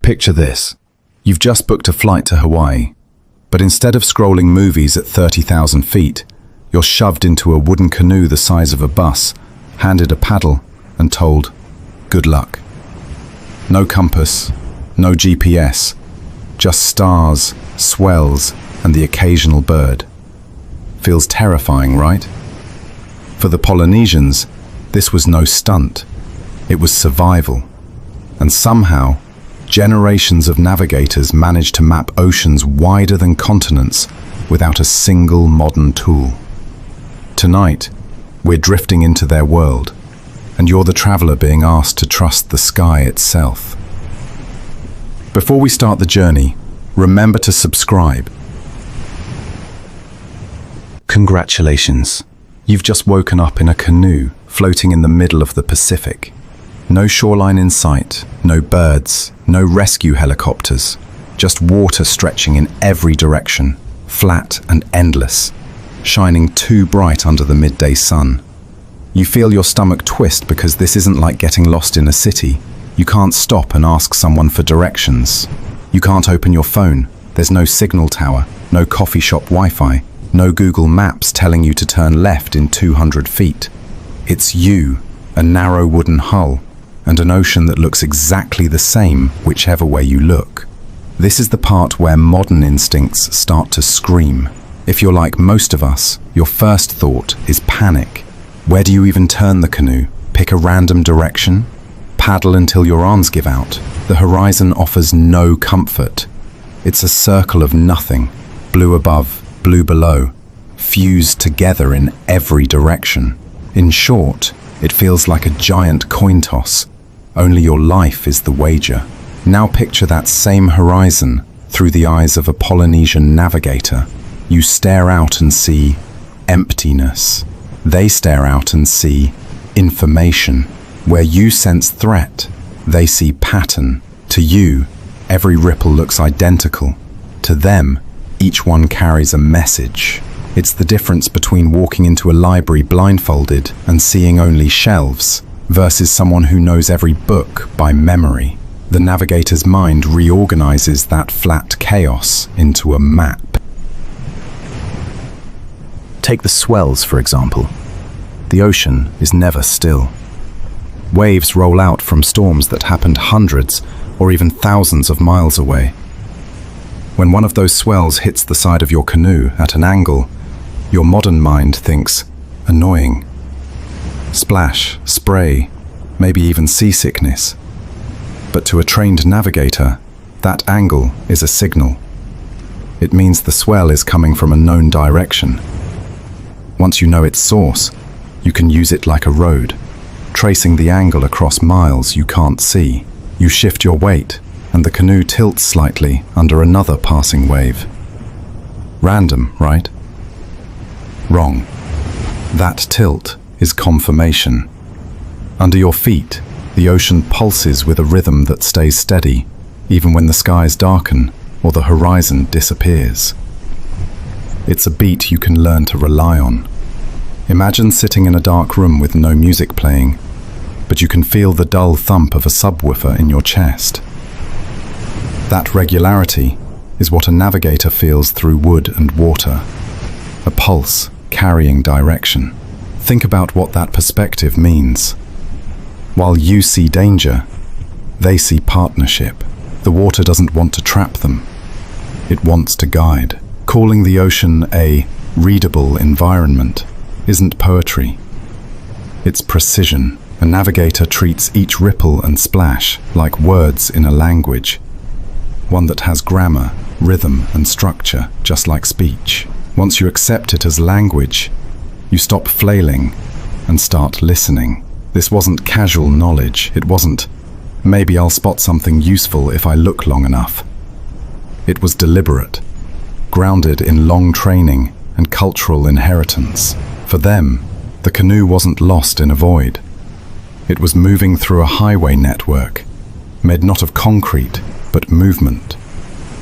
Picture this. You've just booked a flight to Hawaii, but instead of scrolling movies at 30,000 feet, you're shoved into a wooden canoe the size of a bus, handed a paddle, and told, good luck. No compass, no GPS, just stars, swells, and the occasional bird. Feels terrifying, right? For the Polynesians, this was no stunt. It was survival. And somehow, generations of navigators managed to map oceans wider than continents without a single modern tool. Tonight, we're drifting into their world, and you're the traveler being asked to trust the sky itself. Before we start the journey, remember to subscribe. Congratulations. You've just woken up in a canoe floating in the middle of the Pacific. No shoreline in sight, no birds, no rescue helicopters, just water stretching in every direction, flat and endless, shining too bright under the midday sun. You feel your stomach twist because this isn't like getting lost in a city. You can't stop and ask someone for directions. You can't open your phone. There's no signal tower, no coffee shop Wi-Fi, no Google Maps telling you to turn left in 200 feet. It's you, a narrow wooden hull, and an ocean that looks exactly the same whichever way you look. This is the part where modern instincts start to scream. If you're like most of us, your first thought is panic. Where do you even turn the canoe? Pick a random direction? Paddle until your arms give out. The horizon offers no comfort. It's a circle of nothing, blue above, blue below, fused together in every direction. In short, it feels like a giant coin toss. Only your life is the wager. Now picture that same horizon through the eyes of a Polynesian navigator. You stare out and see emptiness. They stare out and see information. Where you sense threat, they see pattern. To you, every ripple looks identical. To them, each one carries a message. It's the difference between walking into a library blindfolded and seeing only shelves versus someone who knows every book by memory. The navigator's mind reorganizes that flat chaos into a map. Take the swells, for example. The ocean is never still. Waves roll out from storms that happened hundreds or even thousands of miles away. When one of those swells hits the side of your canoe at an angle, your modern mind thinks, annoying. Splash, spray, maybe even seasickness. But to a trained navigator, that angle is a signal. It means the swell is coming from a known direction. Once you know its source, you can use it like a road, tracing the angle across miles you can't see. You shift your weight, and the canoe tilts slightly under another passing wave. Random, right? Wrong. That tilt is confirmation. Under your feet, the ocean pulses with a rhythm that stays steady, even when the skies darken or the horizon disappears. It's a beat you can learn to rely on. Imagine sitting in a dark room with no music playing, but you can feel the dull thump of a subwoofer in your chest. That regularity is what a navigator feels through wood and water, a pulse carrying direction. Think about what that perspective means. While you see danger, they see partnership. The water doesn't want to trap them. It wants to guide. Calling the ocean a readable environment isn't poetry. It's precision. A navigator treats each ripple and splash like words in a language, one that has grammar, rhythm, and structure, just like speech. Once you accept it as language, you stop flailing and start listening. This wasn't casual knowledge. It wasn't, maybe I'll spot something useful if I look long enough. It was deliberate, grounded in long training and cultural inheritance. For them, the canoe wasn't lost in a void. It was moving through a highway network, made not of concrete, but movement.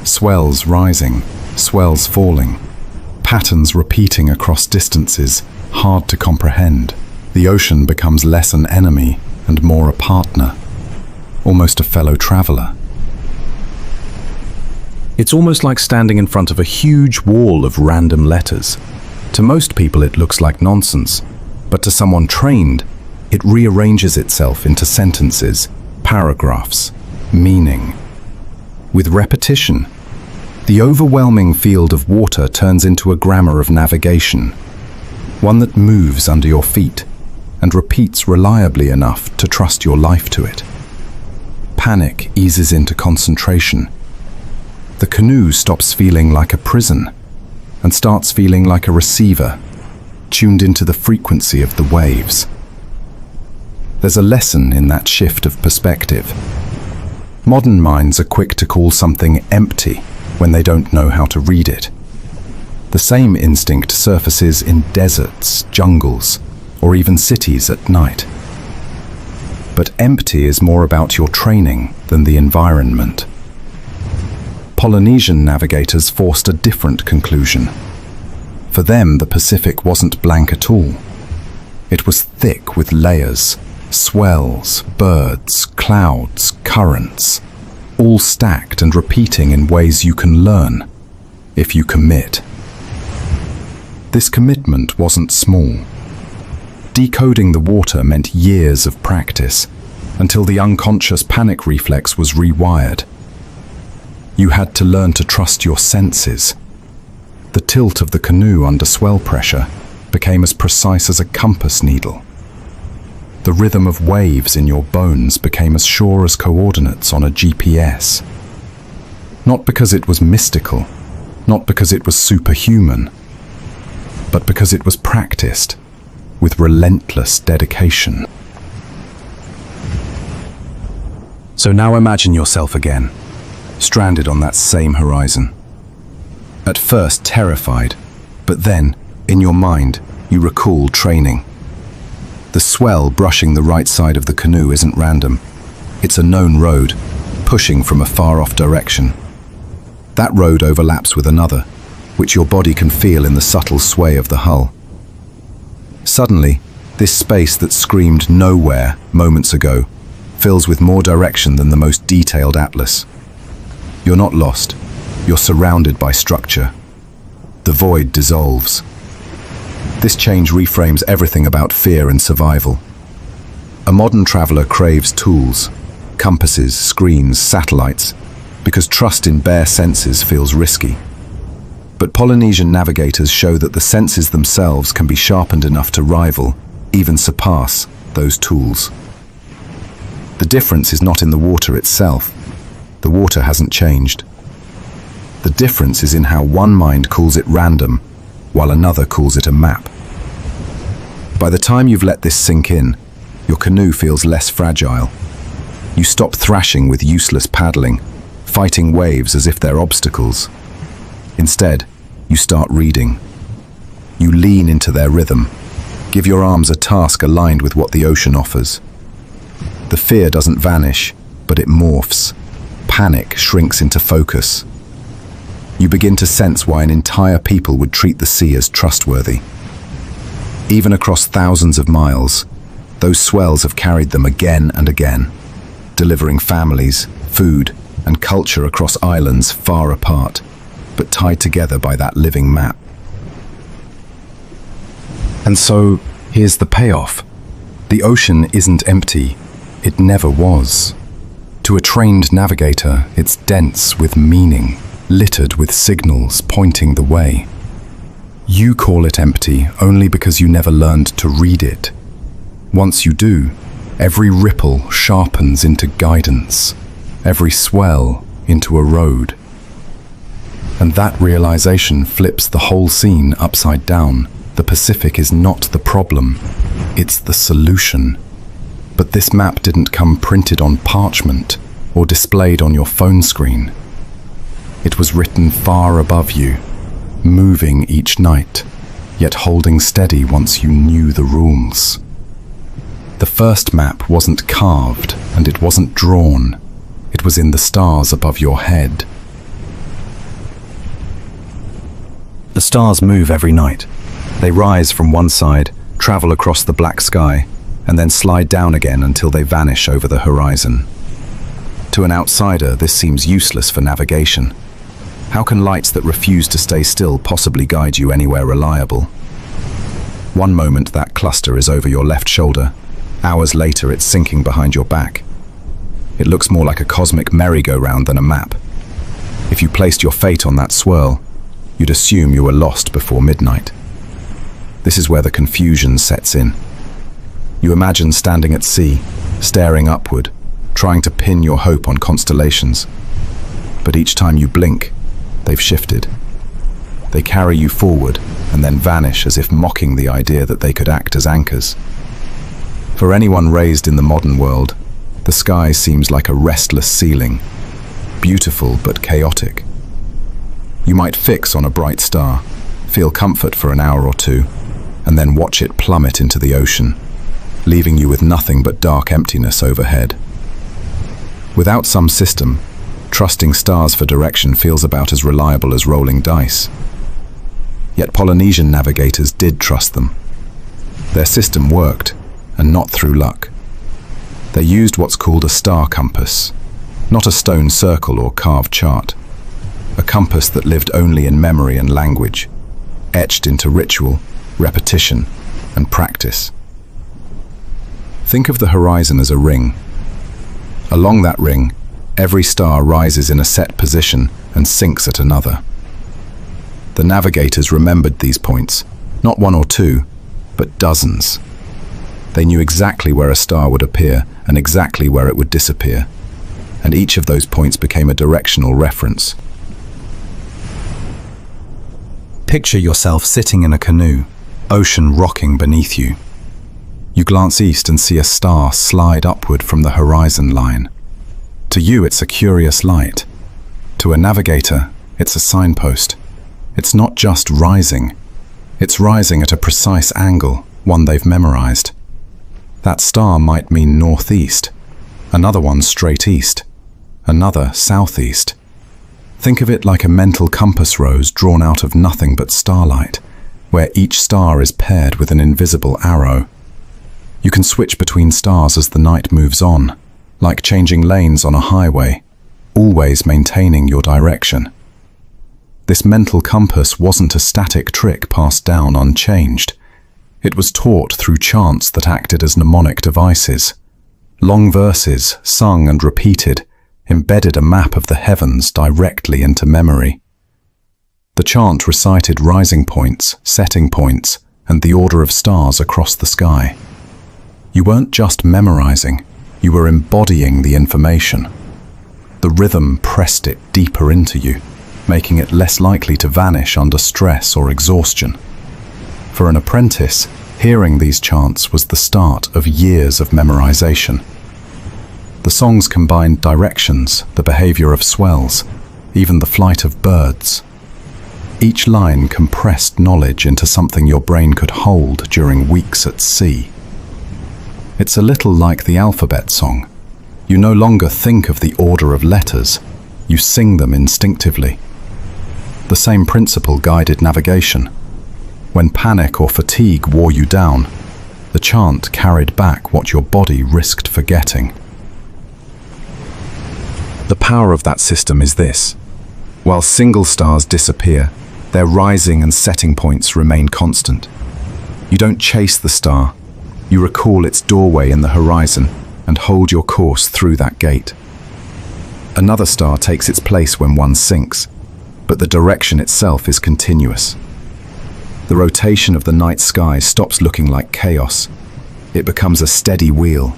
Swells rising, swells falling, patterns repeating across distances hard to comprehend. The ocean becomes less an enemy and more a partner, almost a fellow traveler. It's almost like standing in front of a huge wall of random letters. To most people it looks like nonsense, but to someone trained, it rearranges itself into sentences, paragraphs, meaning. With repetition, the overwhelming field of water turns into a grammar of navigation, one that moves under your feet and repeats reliably enough to trust your life to it. Panic eases into concentration. The canoe stops feeling like a prison and starts feeling like a receiver, tuned into the frequency of the waves. There's a lesson in that shift of perspective. Modern minds are quick to call something empty when they don't know how to read it. The same instinct surfaces in deserts, jungles, or even cities at night. But empty is more about your training than the environment. Polynesian navigators forced a different conclusion. For them, the Pacific wasn't blank at all. It was thick with layers, swells, birds, clouds, currents, all stacked and repeating in ways you can learn, if you commit. This commitment wasn't small. Decoding the water meant years of practice, until the unconscious panic reflex was rewired. You had to learn to trust your senses. The tilt of the canoe under swell pressure became as precise as a compass needle. The rhythm of waves in your bones became as sure as coordinates on a GPS. Not because it was mystical, not because it was superhuman, but because it was practiced with relentless dedication. So now imagine yourself again, stranded on that same horizon. At first terrified, but then, in your mind, you recall training. The swell brushing the right side of the canoe isn't random. It's a known road, pushing from a far-off direction. That road overlaps with another, which your body can feel in the subtle sway of the hull. Suddenly, this space that screamed nowhere moments ago fills with more direction than the most detailed atlas. You're not lost. You're surrounded by structure. The void dissolves. This change reframes everything about fear and survival. A modern traveler craves tools, compasses, screens, satellites, because trust in bare senses feels risky. But Polynesian navigators show that the senses themselves can be sharpened enough to rival, even surpass, those tools. The difference is not in the water itself. The water hasn't changed. The difference is in how one mind calls it random, while another calls it a map. By the time you've let this sink in, your canoe feels less fragile. You stop thrashing with useless paddling, fighting waves as if they're obstacles. Instead, you start reading. You lean into their rhythm. Give your arms a task aligned with what the ocean offers. The fear doesn't vanish, but it morphs. Panic shrinks into focus. You begin to sense why an entire people would treat the sea as trustworthy. Even across thousands of miles, those swells have carried them again and again, delivering families, food, and culture across islands far apart, but tied together by that living map. And so, here's the payoff. The ocean isn't empty. It never was. To a trained navigator, it's dense with meaning, littered with signals pointing the way. You call it empty only because you never learned to read it. Once you do, every ripple sharpens into guidance, every swell into a road. And that realization flips the whole scene upside down. The Pacific is not the problem, it's the solution. But this map didn't come printed on parchment or displayed on your phone screen. It was written far above you, moving each night, yet holding steady once you knew the rules. The first map wasn't carved and it wasn't drawn. It was in the stars above your head. The stars move every night. They rise from one side, travel across the black sky, and then slide down again until they vanish over the horizon. To an outsider, this seems useless for navigation. How can lights that refuse to stay still possibly guide you anywhere reliable? One moment that cluster is over your left shoulder, hours later it's sinking behind your back. It looks more like a cosmic merry-go-round than a map. If you placed your fate on that swirl, you'd assume you were lost before midnight. This is where the confusion sets in. You imagine standing at sea, staring upward, trying to pin your hope on constellations. But each time you blink, they've shifted. They carry you forward and then vanish as if mocking the idea that they could act as anchors. For anyone raised in the modern world, the sky seems like a restless ceiling, beautiful but chaotic. You might fix on a bright star, feel comfort for an hour or two, and then watch it plummet into the ocean, leaving you with nothing but dark emptiness overhead. Without some system, trusting stars for direction feels about as reliable as rolling dice. Yet Polynesian navigators did trust them. Their system worked, and not through luck. They used what's called a star compass, not a stone circle or carved chart. A compass that lived only in memory and language, etched into ritual, repetition, and practice. Think of the horizon as a ring. Along that ring, every star rises in a set position and sinks at another. The navigators remembered these points, not one or two, but dozens. They knew exactly where a star would appear and exactly where it would disappear, and each of those points became a directional reference. Picture yourself sitting in a canoe, ocean rocking beneath you. You glance east and see a star slide upward from the horizon line. To you, it's a curious light. To a navigator, it's a signpost. It's not just rising. It's rising at a precise angle, one they've memorized. That star might mean northeast, another one straight east, another southeast. Think of it like a mental compass rose drawn out of nothing but starlight, where each star is paired with an invisible arrow. You can switch between stars as the night moves on, like changing lanes on a highway, always maintaining your direction. This mental compass wasn't a static trick passed down unchanged. It was taught through chants that acted as mnemonic devices. Long verses, sung and repeated, embedded a map of the heavens directly into memory. The chant recited rising points, setting points, and the order of stars across the sky. You weren't just memorizing, you were embodying the information. The rhythm pressed it deeper into you, making it less likely to vanish under stress or exhaustion. For an apprentice, hearing these chants was the start of years of memorization. The songs combined directions, the behavior of swells, even the flight of birds. Each line compressed knowledge into something your brain could hold during weeks at sea. It's a little like the alphabet song. You no longer think of the order of letters, you sing them instinctively. The same principle guided navigation. When panic or fatigue wore you down, the chant carried back what your body risked forgetting. The power of that system is this. While single stars disappear, their rising and setting points remain constant. You don't chase the star, you recall its doorway in the horizon and hold your course through that gate. Another star takes its place when one sinks, but the direction itself is continuous. The rotation of the night sky stops looking like chaos. It becomes a steady wheel,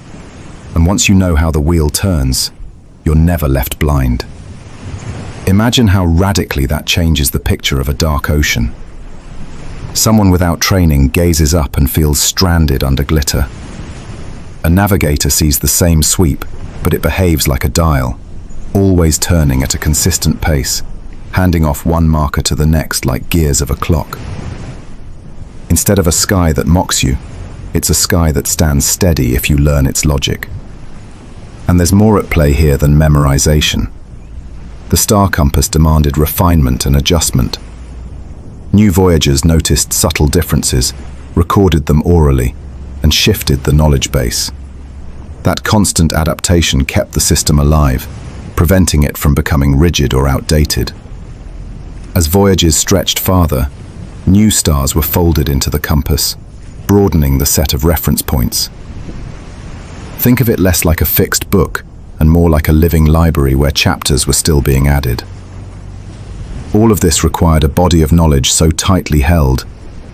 and once you know how the wheel turns, you're never left blind. Imagine how radically that changes the picture of a dark ocean. Someone without training gazes up and feels stranded under glitter. A navigator sees the same sweep, but it behaves like a dial, always turning at a consistent pace, handing off one marker to the next like gears of a clock. Instead of a sky that mocks you, it's a sky that stands steady if you learn its logic. And there's more at play here than memorization. The star compass demanded refinement and adjustment. New voyagers noticed subtle differences, recorded them orally, and shifted the knowledge base. That constant adaptation kept the system alive, preventing it from becoming rigid or outdated. As voyages stretched farther, new stars were folded into the compass, broadening the set of reference points. Think of it less like a fixed book and more like a living library where chapters were still being added. All of this required a body of knowledge so tightly held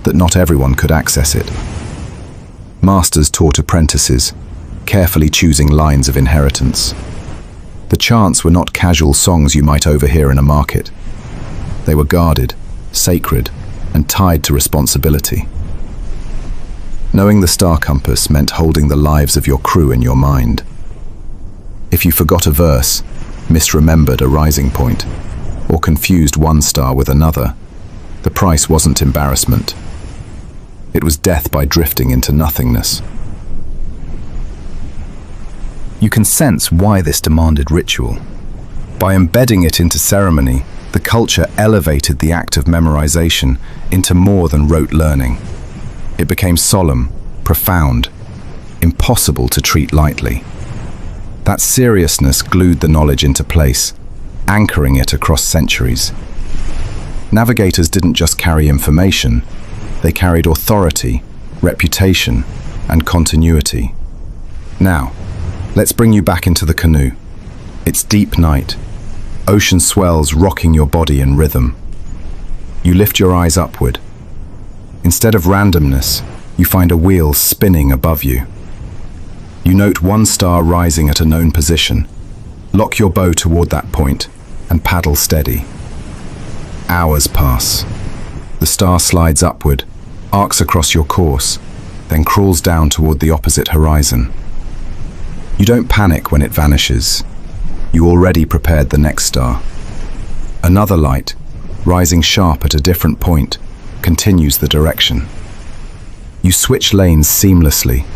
that not everyone could access it. Masters taught apprentices, carefully choosing lines of inheritance. The chants were not casual songs you might overhear in a market. They were guarded, sacred, and tied to responsibility. Knowing the star compass meant holding the lives of your crew in your mind. If you forgot a verse, misremembered a rising point, or confused one star with another, the price wasn't embarrassment. It was death by drifting into nothingness. You can sense why this demanded ritual. By embedding it into ceremony, the culture elevated the act of memorization into more than rote learning. It became solemn, profound, impossible to treat lightly. That seriousness glued the knowledge into place, anchoring it across centuries. Navigators didn't just carry information, they carried authority, reputation, and continuity. Now, let's bring you back into the canoe. It's deep night, ocean swells rocking your body in rhythm. You lift your eyes upward. Instead of randomness, you find a wheel spinning above you. You note one star rising at a known position. Lock your bow toward that point and paddle steady. Hours pass. The star slides upward, arcs across your course, then crawls down toward the opposite horizon. You don't panic when it vanishes. You already prepared the next star. Another light, rising sharp at a different point, continues the direction. You switch lanes seamlessly,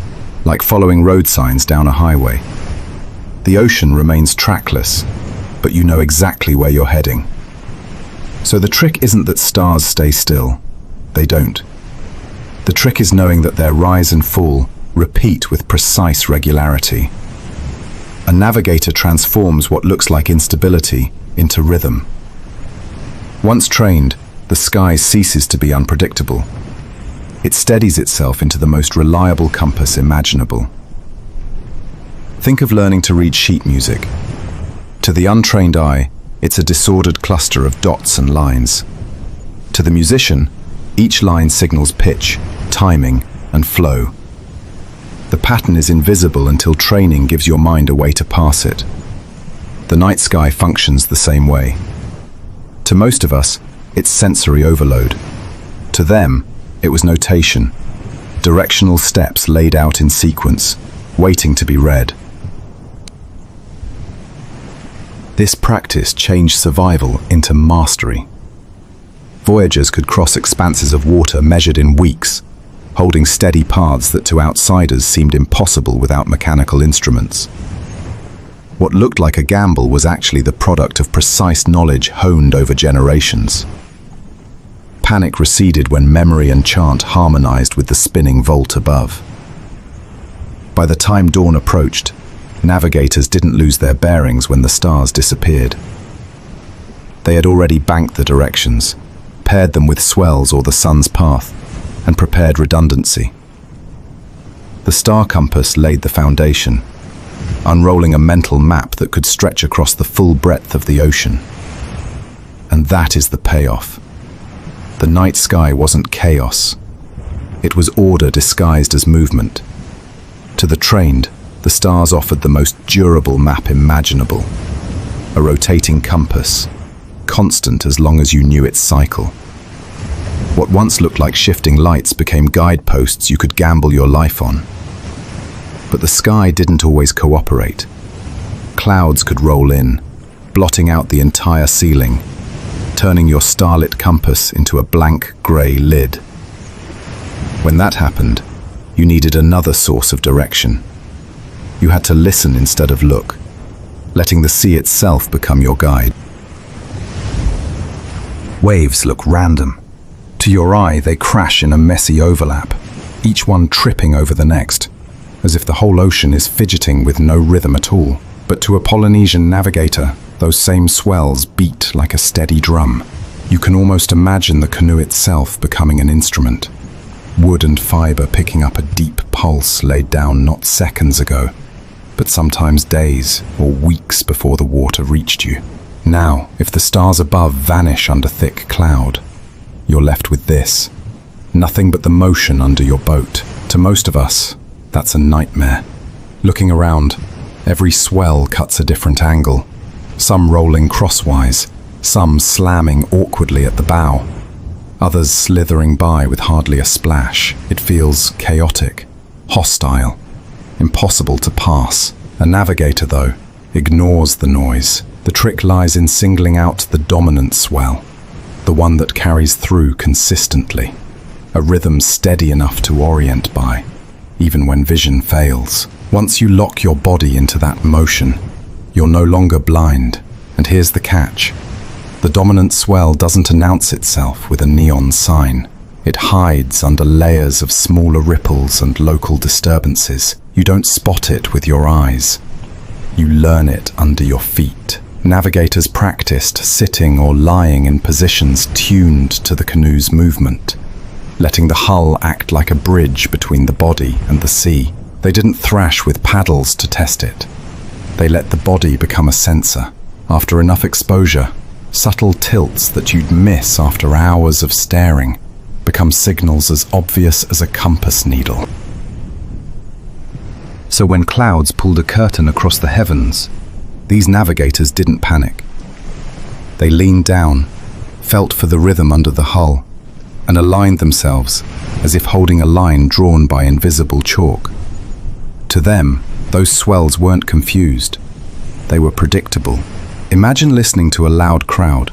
like following road signs down a highway. The ocean remains trackless, but you know exactly where you're heading. So the trick isn't that stars stay still. They don't. The trick is knowing that their rise and fall repeat with precise regularity. A navigator transforms what looks like instability into rhythm. Once trained, the sky ceases to be unpredictable. It steadies itself into the most reliable compass imaginable. Think of learning to read sheet music. To the untrained eye, it's a disordered cluster of dots and lines. To the musician, each line signals pitch, timing, and flow. The pattern is invisible until training gives your mind a way to pass it. The night sky functions the same way. To most of us, it's sensory overload. To them, it was notation, directional steps laid out in sequence, waiting to be read. This practice changed survival into mastery. Voyagers could cross expanses of water measured in weeks, holding steady paths that to outsiders seemed impossible without mechanical instruments. What looked like a gamble was actually the product of precise knowledge honed over generations. Panic receded when memory and chant harmonized with the spinning vault above. By the time dawn approached, navigators didn't lose their bearings when the stars disappeared. They had already banked the directions, paired them with swells or the sun's path, and prepared redundancy. The star compass laid the foundation, unrolling a mental map that could stretch across the full breadth of the ocean. And that is the payoff. The night sky wasn't chaos. It was order disguised as movement. To the trained, the stars offered the most durable map imaginable. A rotating compass, constant as long as you knew its cycle. What once looked like shifting lights became guideposts you could gamble your life on. But the sky didn't always cooperate. Clouds could roll in, blotting out the entire ceiling, turning your starlit compass into a blank grey lid. When that happened, you needed another source of direction. You had to listen instead of look, letting the sea itself become your guide. Waves look random. To your eye, they crash in a messy overlap, each one tripping over the next, as if the whole ocean is fidgeting with no rhythm at all. But to a Polynesian navigator, those same swells beat like a steady drum. You can almost imagine the canoe itself becoming an instrument. Wood and fiber picking up a deep pulse laid down not seconds ago, but sometimes days or weeks before the water reached you. Now, if the stars above vanish under thick cloud, you're left with this. Nothing but the motion under your boat. To most of us, that's a nightmare. Looking around, every swell cuts a different angle, some rolling crosswise, some slamming awkwardly at the bow, others slithering by with hardly a splash. It feels chaotic, hostile, impossible to pass. A navigator, though, ignores the noise. The trick lies in singling out the dominant swell, the one that carries through consistently, a rhythm steady enough to orient by, even when vision fails. Once you lock your body into that motion, you're no longer blind. And here's the catch. The dominant swell doesn't announce itself with a neon sign. It hides under layers of smaller ripples and local disturbances. You don't spot it with your eyes. You learn it under your feet. Navigators practiced sitting or lying in positions tuned to the canoe's movement, letting the hull act like a bridge between the body and the sea. They didn't thrash with paddles to test it. They let the body become a sensor. After enough exposure, subtle tilts that you'd miss after hours of staring become signals as obvious as a compass needle. So when clouds pulled a curtain across the heavens, these navigators didn't panic. They leaned down, felt for the rhythm under the hull, and aligned themselves as if holding a line drawn by invisible chalk. To them, those swells weren't confused. They were predictable. Imagine listening to a loud crowd,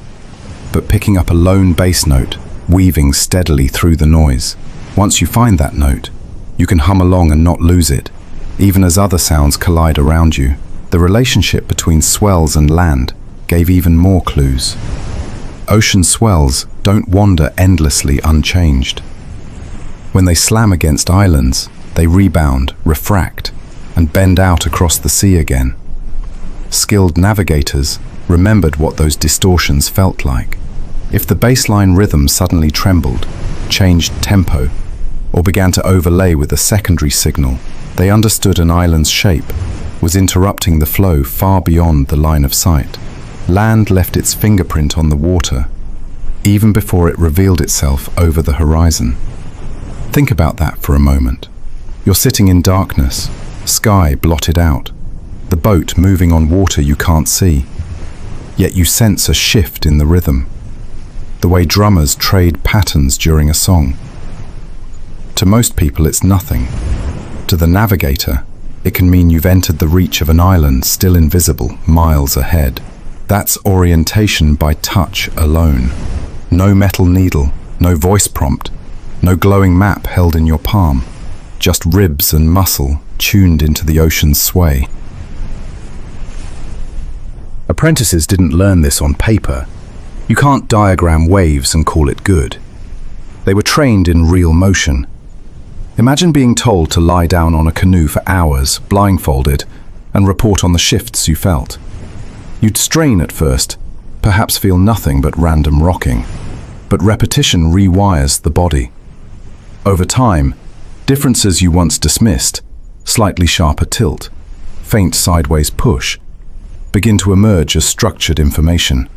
but picking up a lone bass note, weaving steadily through the noise. Once you find that note, you can hum along and not lose it, even as other sounds collide around you. The relationship between swells and land gave even more clues. Ocean swells don't wander endlessly unchanged. When they slam against islands, they rebound, refract, and bend out across the sea again. Skilled navigators remembered what those distortions felt like. If the baseline rhythm suddenly trembled, changed tempo, or began to overlay with a secondary signal, they understood an island's shape was interrupting the flow far beyond the line of sight. Land left its fingerprint on the water, even before it revealed itself over the horizon. Think about that for a moment. You're sitting in darkness, sky blotted out, the boat moving on water you can't see. Yet you sense a shift in the rhythm, the way drummers trade patterns during a song. To most people, it's nothing. To the navigator, it can mean you've entered the reach of an island still invisible, miles ahead. That's orientation by touch alone. No metal needle, no voice prompt, no glowing map held in your palm. Just ribs and muscle tuned into the ocean's sway. Apprentices didn't learn this on paper. You can't diagram waves and call it good. They were trained in real motion. Imagine being told to lie down on a canoe for hours, blindfolded, and report on the shifts you felt. You'd strain at first, perhaps feel nothing but random rocking, but repetition rewires the body. Over time, differences you once dismissed, slightly sharper tilt, faint sideways push, begin to emerge as structured information.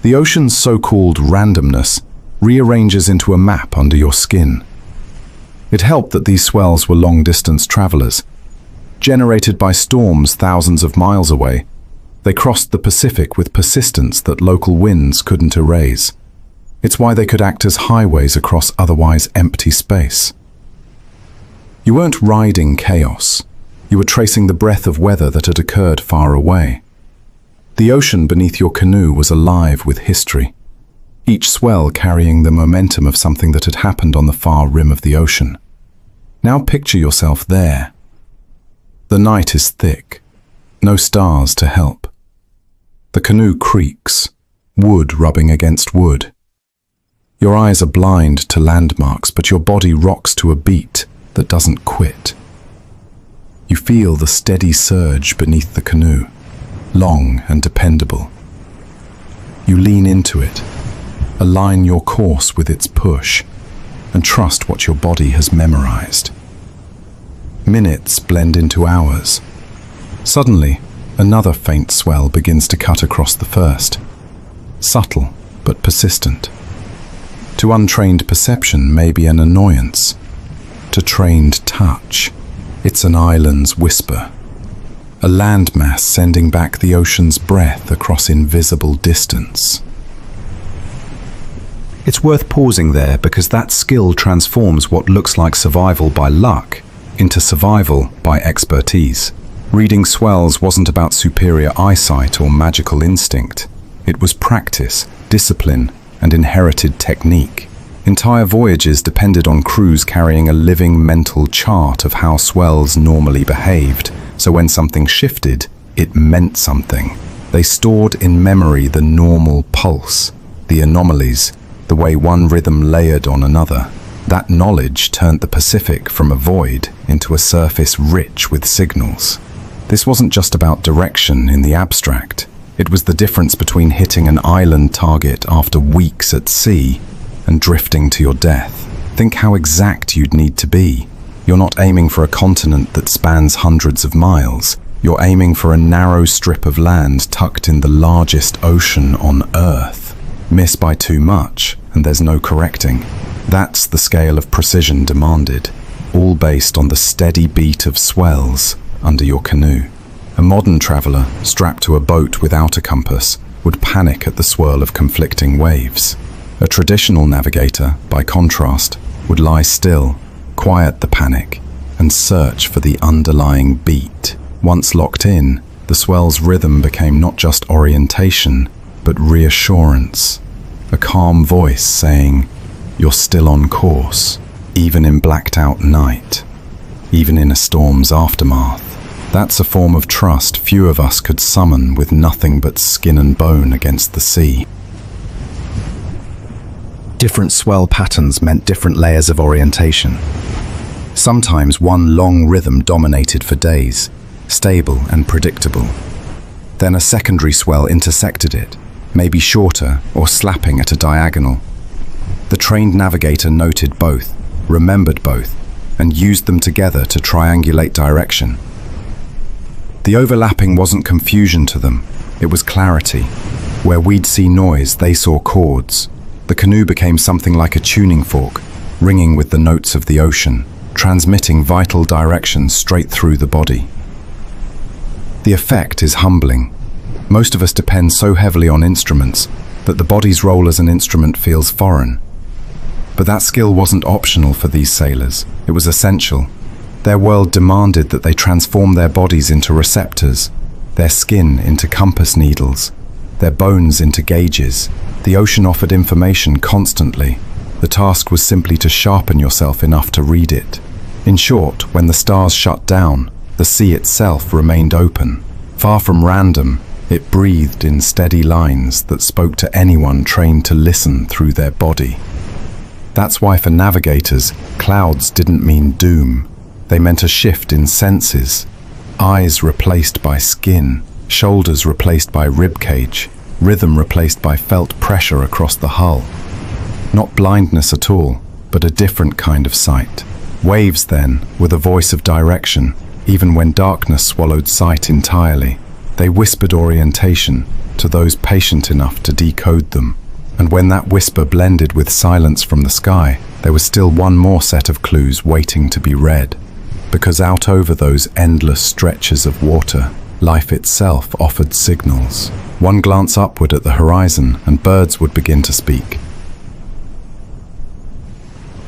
The ocean's so-called randomness rearranges into a map under your skin. It helped that these swells were long-distance travelers. Generated by storms thousands of miles away, they crossed the Pacific with persistence that local winds couldn't erase. It's why they could act as highways across otherwise empty space. You weren't riding chaos. You were tracing the breath of weather that had occurred far away. The ocean beneath your canoe was alive with history, each swell carrying the momentum of something that had happened on the far rim of the ocean. Now picture yourself there. The night is thick, no stars to help. The canoe creaks, wood rubbing against wood. Your eyes are blind to landmarks, but your body rocks to a beat that doesn't quit. You feel the steady surge beneath the canoe, long and dependable. You lean into it, Align your course with its push, and trust what your body has memorized. Minutes blend into hours. Suddenly, another faint swell begins to cut across the first. Subtle, but persistent. To untrained perception, maybe an annoyance. To trained touch, it's an island's whisper. A landmass sending back the ocean's breath across invisible distance. It's worth pausing there because that skill transforms what looks like survival by luck into survival by expertise. Reading swells wasn't about superior eyesight or magical instinct. It was practice, discipline, and inherited technique. Entire voyages depended on crews carrying a living mental chart of how swells normally behaved, so when something shifted, it meant something. They stored in memory the normal pulse, the anomalies, the way one rhythm layered on another. That knowledge turned the Pacific from a void into a surface rich with signals. This wasn't just about direction in the abstract. It was the difference between hitting an island target after weeks at sea and drifting to your death. Think how exact you'd need to be. You're not aiming for a continent that spans hundreds of miles. You're aiming for a narrow strip of land tucked in the largest ocean on Earth. Miss by too much, and there's no correcting. That's the scale of precision demanded, all based on the steady beat of swells under your canoe. A modern traveler, strapped to a boat without a compass, would panic at the swirl of conflicting waves. A traditional navigator, by contrast, would lie still, quiet the panic, and search for the underlying beat. Once locked in, the swell's rhythm became not just orientation, but reassurance. A calm voice saying, "You're still on course," even in blacked-out night, even in a storm's aftermath. That's a form of trust few of us could summon with nothing but skin and bone against the sea. Different swell patterns meant different layers of orientation. Sometimes one long rhythm dominated for days, stable and predictable. Then a secondary swell intersected it, maybe shorter or slapping at a diagonal. The trained navigator noted both, remembered both, and used them together to triangulate direction. The overlapping wasn't confusion to them, it was clarity. Where we'd see noise, they saw chords. The canoe became something like a tuning fork, ringing with the notes of the ocean, transmitting vital directions straight through the body. The effect is humbling. Most of us depend so heavily on instruments that the body's role as an instrument feels foreign. But that skill wasn't optional for these sailors, it was essential. Their world demanded that they transform their bodies into receptors, their skin into compass needles, their bones into gauges. The ocean offered information constantly. The task was simply to sharpen yourself enough to read it. In short, when the stars shut down, the sea itself remained open. Far from random, it breathed in steady lines that spoke to anyone trained to listen through their body. That's why for navigators, clouds didn't mean doom. They meant a shift in senses. Eyes replaced by skin, shoulders replaced by ribcage, rhythm replaced by felt pressure across the hull. Not blindness at all, but a different kind of sight. Waves then, with a voice of direction, even when darkness swallowed sight entirely. They whispered orientation to those patient enough to decode them. And when that whisper blended with silence from the sky, there was still one more set of clues waiting to be read. Because out over those endless stretches of water, life itself offered signals. One glance upward at the horizon and birds would begin to speak.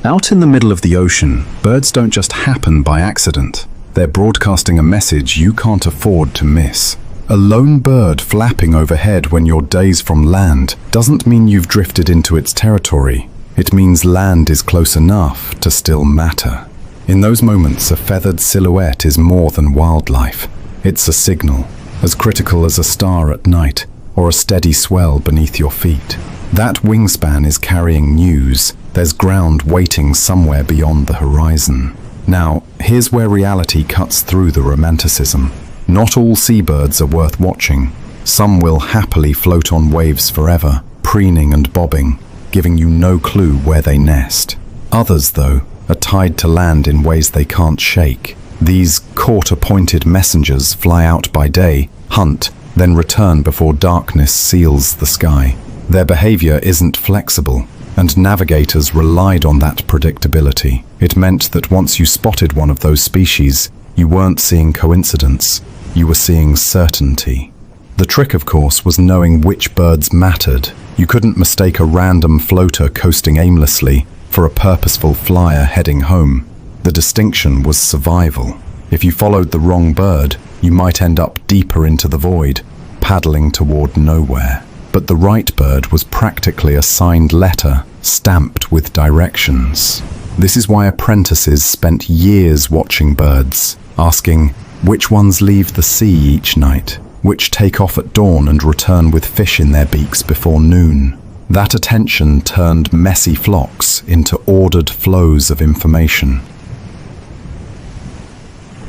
Out in the middle of the ocean, birds don't just happen by accident. They're broadcasting a message you can't afford to miss. A lone bird flapping overhead when you're days from land doesn't mean you've drifted into its territory. It means land is close enough to still matter. In those moments, a feathered silhouette is more than wildlife. It's a signal, as critical as a star at night or a steady swell beneath your feet. That wingspan is carrying news. There's ground waiting somewhere beyond the horizon. Now, here's where reality cuts through the romanticism. Not all seabirds are worth watching. Some will happily float on waves forever, preening and bobbing. giving you no clue where they nest. Others, though, are tied to land in ways they can't shake. These court-appointed messengers fly out by day, hunt, then return before darkness seals the sky. Their behavior isn't flexible, and navigators relied on that predictability. It meant that once you spotted one of those species, you weren't seeing coincidence, you were seeing certainty. The trick, of course, was knowing which birds mattered. You couldn't mistake a random floater coasting aimlessly for a purposeful flyer heading home. The distinction was survival. If you followed the wrong bird, you might end up deeper into the void, paddling toward nowhere. But the right bird was practically a signed letter, stamped with directions. This is why apprentices spent years watching birds, asking which ones leave the sea each night, which take off at dawn and return with fish in their beaks before noon. That attention turned messy flocks into ordered flows of information.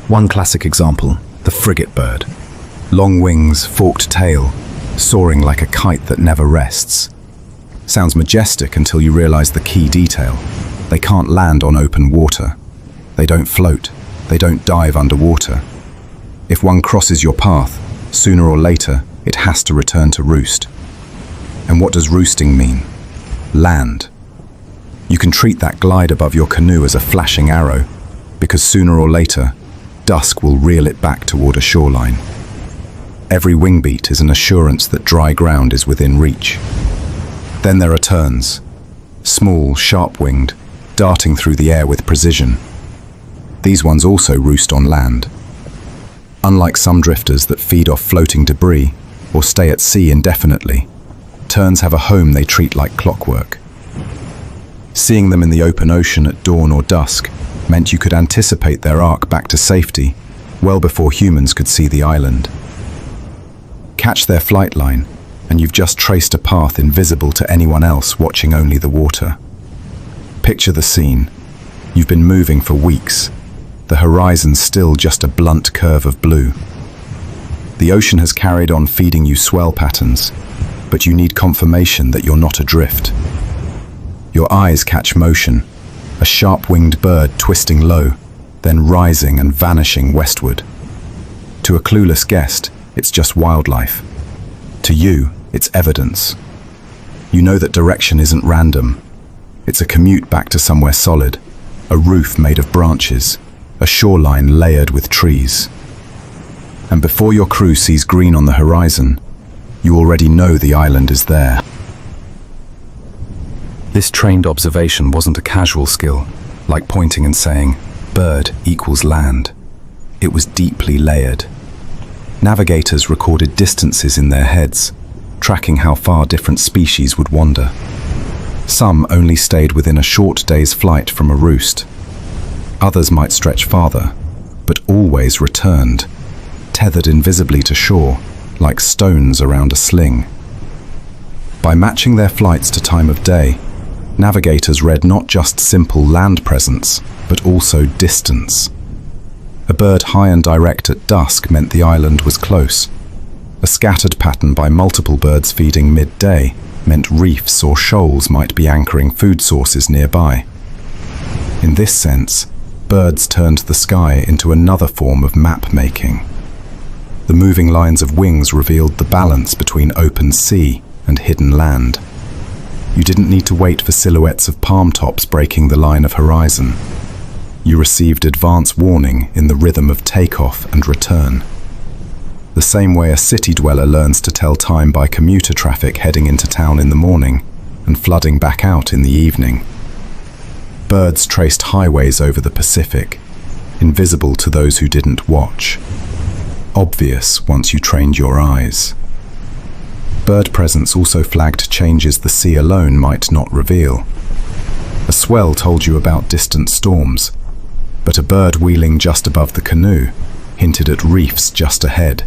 One classic example, the frigate bird. Long wings, forked tail, soaring like a kite that never rests. Sounds majestic until you realize the key detail. They can't land on open water. They don't float. They don't dive underwater. If one crosses your path, sooner or later, it has to return to roost. And what does roosting mean? Land. You can treat that glide above your canoe as a flashing arrow, because sooner or later, dusk will reel it back toward a shoreline. Every wing beat is an assurance that dry ground is within reach. Then there are terns, small, sharp-winged, darting through the air with precision. These ones also roost on land. Unlike some drifters that feed off floating debris or stay at sea indefinitely, terns have a home they treat like clockwork. Seeing them in the open ocean at dawn or dusk meant you could anticipate their arc back to safety well before humans could see the island. Catch their flight line, and you've just traced a path invisible to anyone else watching only the water. Picture the scene. You've been moving for weeks. The horizon's still just a blunt curve of blue. The ocean has carried on feeding you swell patterns, but you need confirmation that you're not adrift. Your eyes catch motion, a sharp-winged bird twisting low, then rising and vanishing westward. To a clueless guest, it's just wildlife. To you, it's evidence. You know that direction isn't random. It's a commute back to somewhere solid, a roof made of branches, a shoreline layered with trees. And before your crew sees green on the horizon, you already know the island is there. This trained observation wasn't a casual skill, like pointing and saying, bird equals land. It was deeply layered. Navigators recorded distances in their heads, tracking how far different species would wander. Some only stayed within a short day's flight from a roost. Others might stretch farther, but always returned, tethered invisibly to shore, like stones around a sling. By matching their flights to time of day, navigators read not just simple land presence, but also distance. A bird high and direct at dusk meant the island was close. A scattered pattern by multiple birds feeding midday meant reefs or shoals might be anchoring food sources nearby. In this sense, birds turned the sky into another form of map-making. The moving lines of wings revealed the balance between open sea and hidden land. You didn't need to wait for silhouettes of palm tops breaking the line of horizon. You received advance warning in the rhythm of takeoff and return. The same way a city dweller learns to tell time by commuter traffic heading into town in the morning and flooding back out in the evening. Birds traced highways over the Pacific, invisible to those who didn't watch. Obvious once you trained your eyes. Bird presence also flagged changes the sea alone might not reveal. A swell told you about distant storms, but a bird wheeling just above the canoe hinted at reefs just ahead.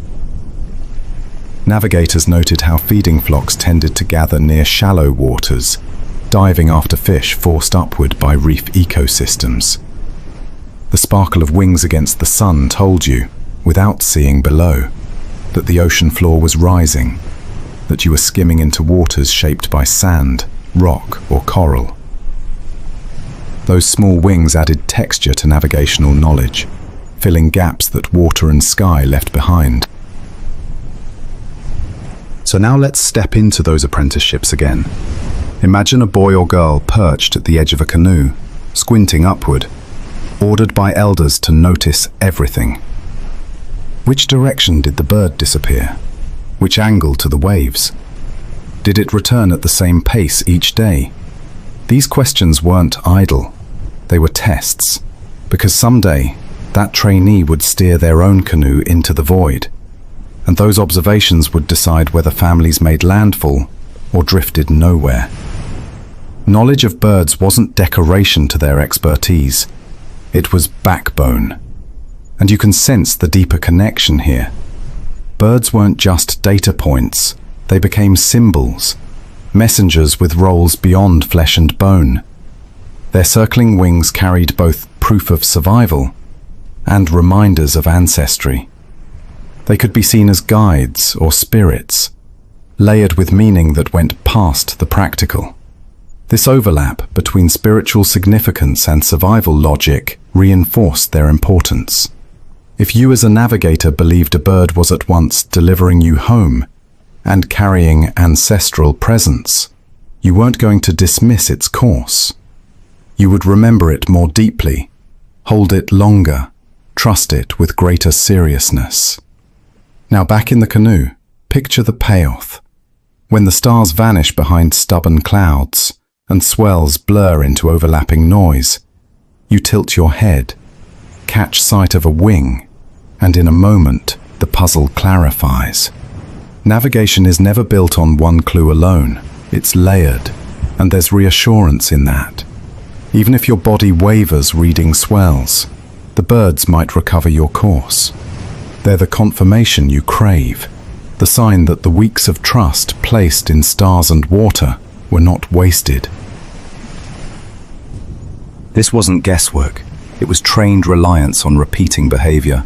Navigators noted how feeding flocks tended to gather near shallow waters, diving after fish forced upward by reef ecosystems. The sparkle of wings against the sun told you, without seeing below, that the ocean floor was rising, that you were skimming into waters shaped by sand, rock, or coral. Those small wings added texture to navigational knowledge, filling gaps that water and sky left behind. So now let's step into those apprenticeships again. Imagine a boy or girl perched at the edge of a canoe, squinting upward, ordered by elders to notice everything. Which direction did the bird disappear? Which angle to the waves? Did it return at the same pace each day? These questions weren't idle. They were tests, because someday that trainee would steer their own canoe into the void, and those observations would decide whether families made landfall or drifted nowhere. Knowledge of birds wasn't decoration to their expertise. It was backbone. And you can sense the deeper connection here. Birds weren't just data points. They became symbols, messengers with roles beyond flesh and bone. Their circling wings carried both proof of survival and reminders of ancestry. They could be seen as guides or spirits, layered with meaning that went past the practical. This overlap between spiritual significance and survival logic reinforced their importance. If you as a navigator believed a bird was at once delivering you home and carrying ancestral presence, you weren't going to dismiss its course. You would remember it more deeply, hold it longer, trust it with greater seriousness. Now back in the canoe, picture the payoff. When the stars vanish behind stubborn clouds and swells blur into overlapping noise, you tilt your head, catch sight of a wing, and in a moment, the puzzle clarifies. Navigation is never built on one clue alone. It's layered, and there's reassurance in that. Even if your body wavers reading swells, the birds might recover your course. They're the confirmation you crave, the sign that the weeks of trust placed in stars and water were not wasted. This wasn't guesswork. It was trained reliance on repeating behavior.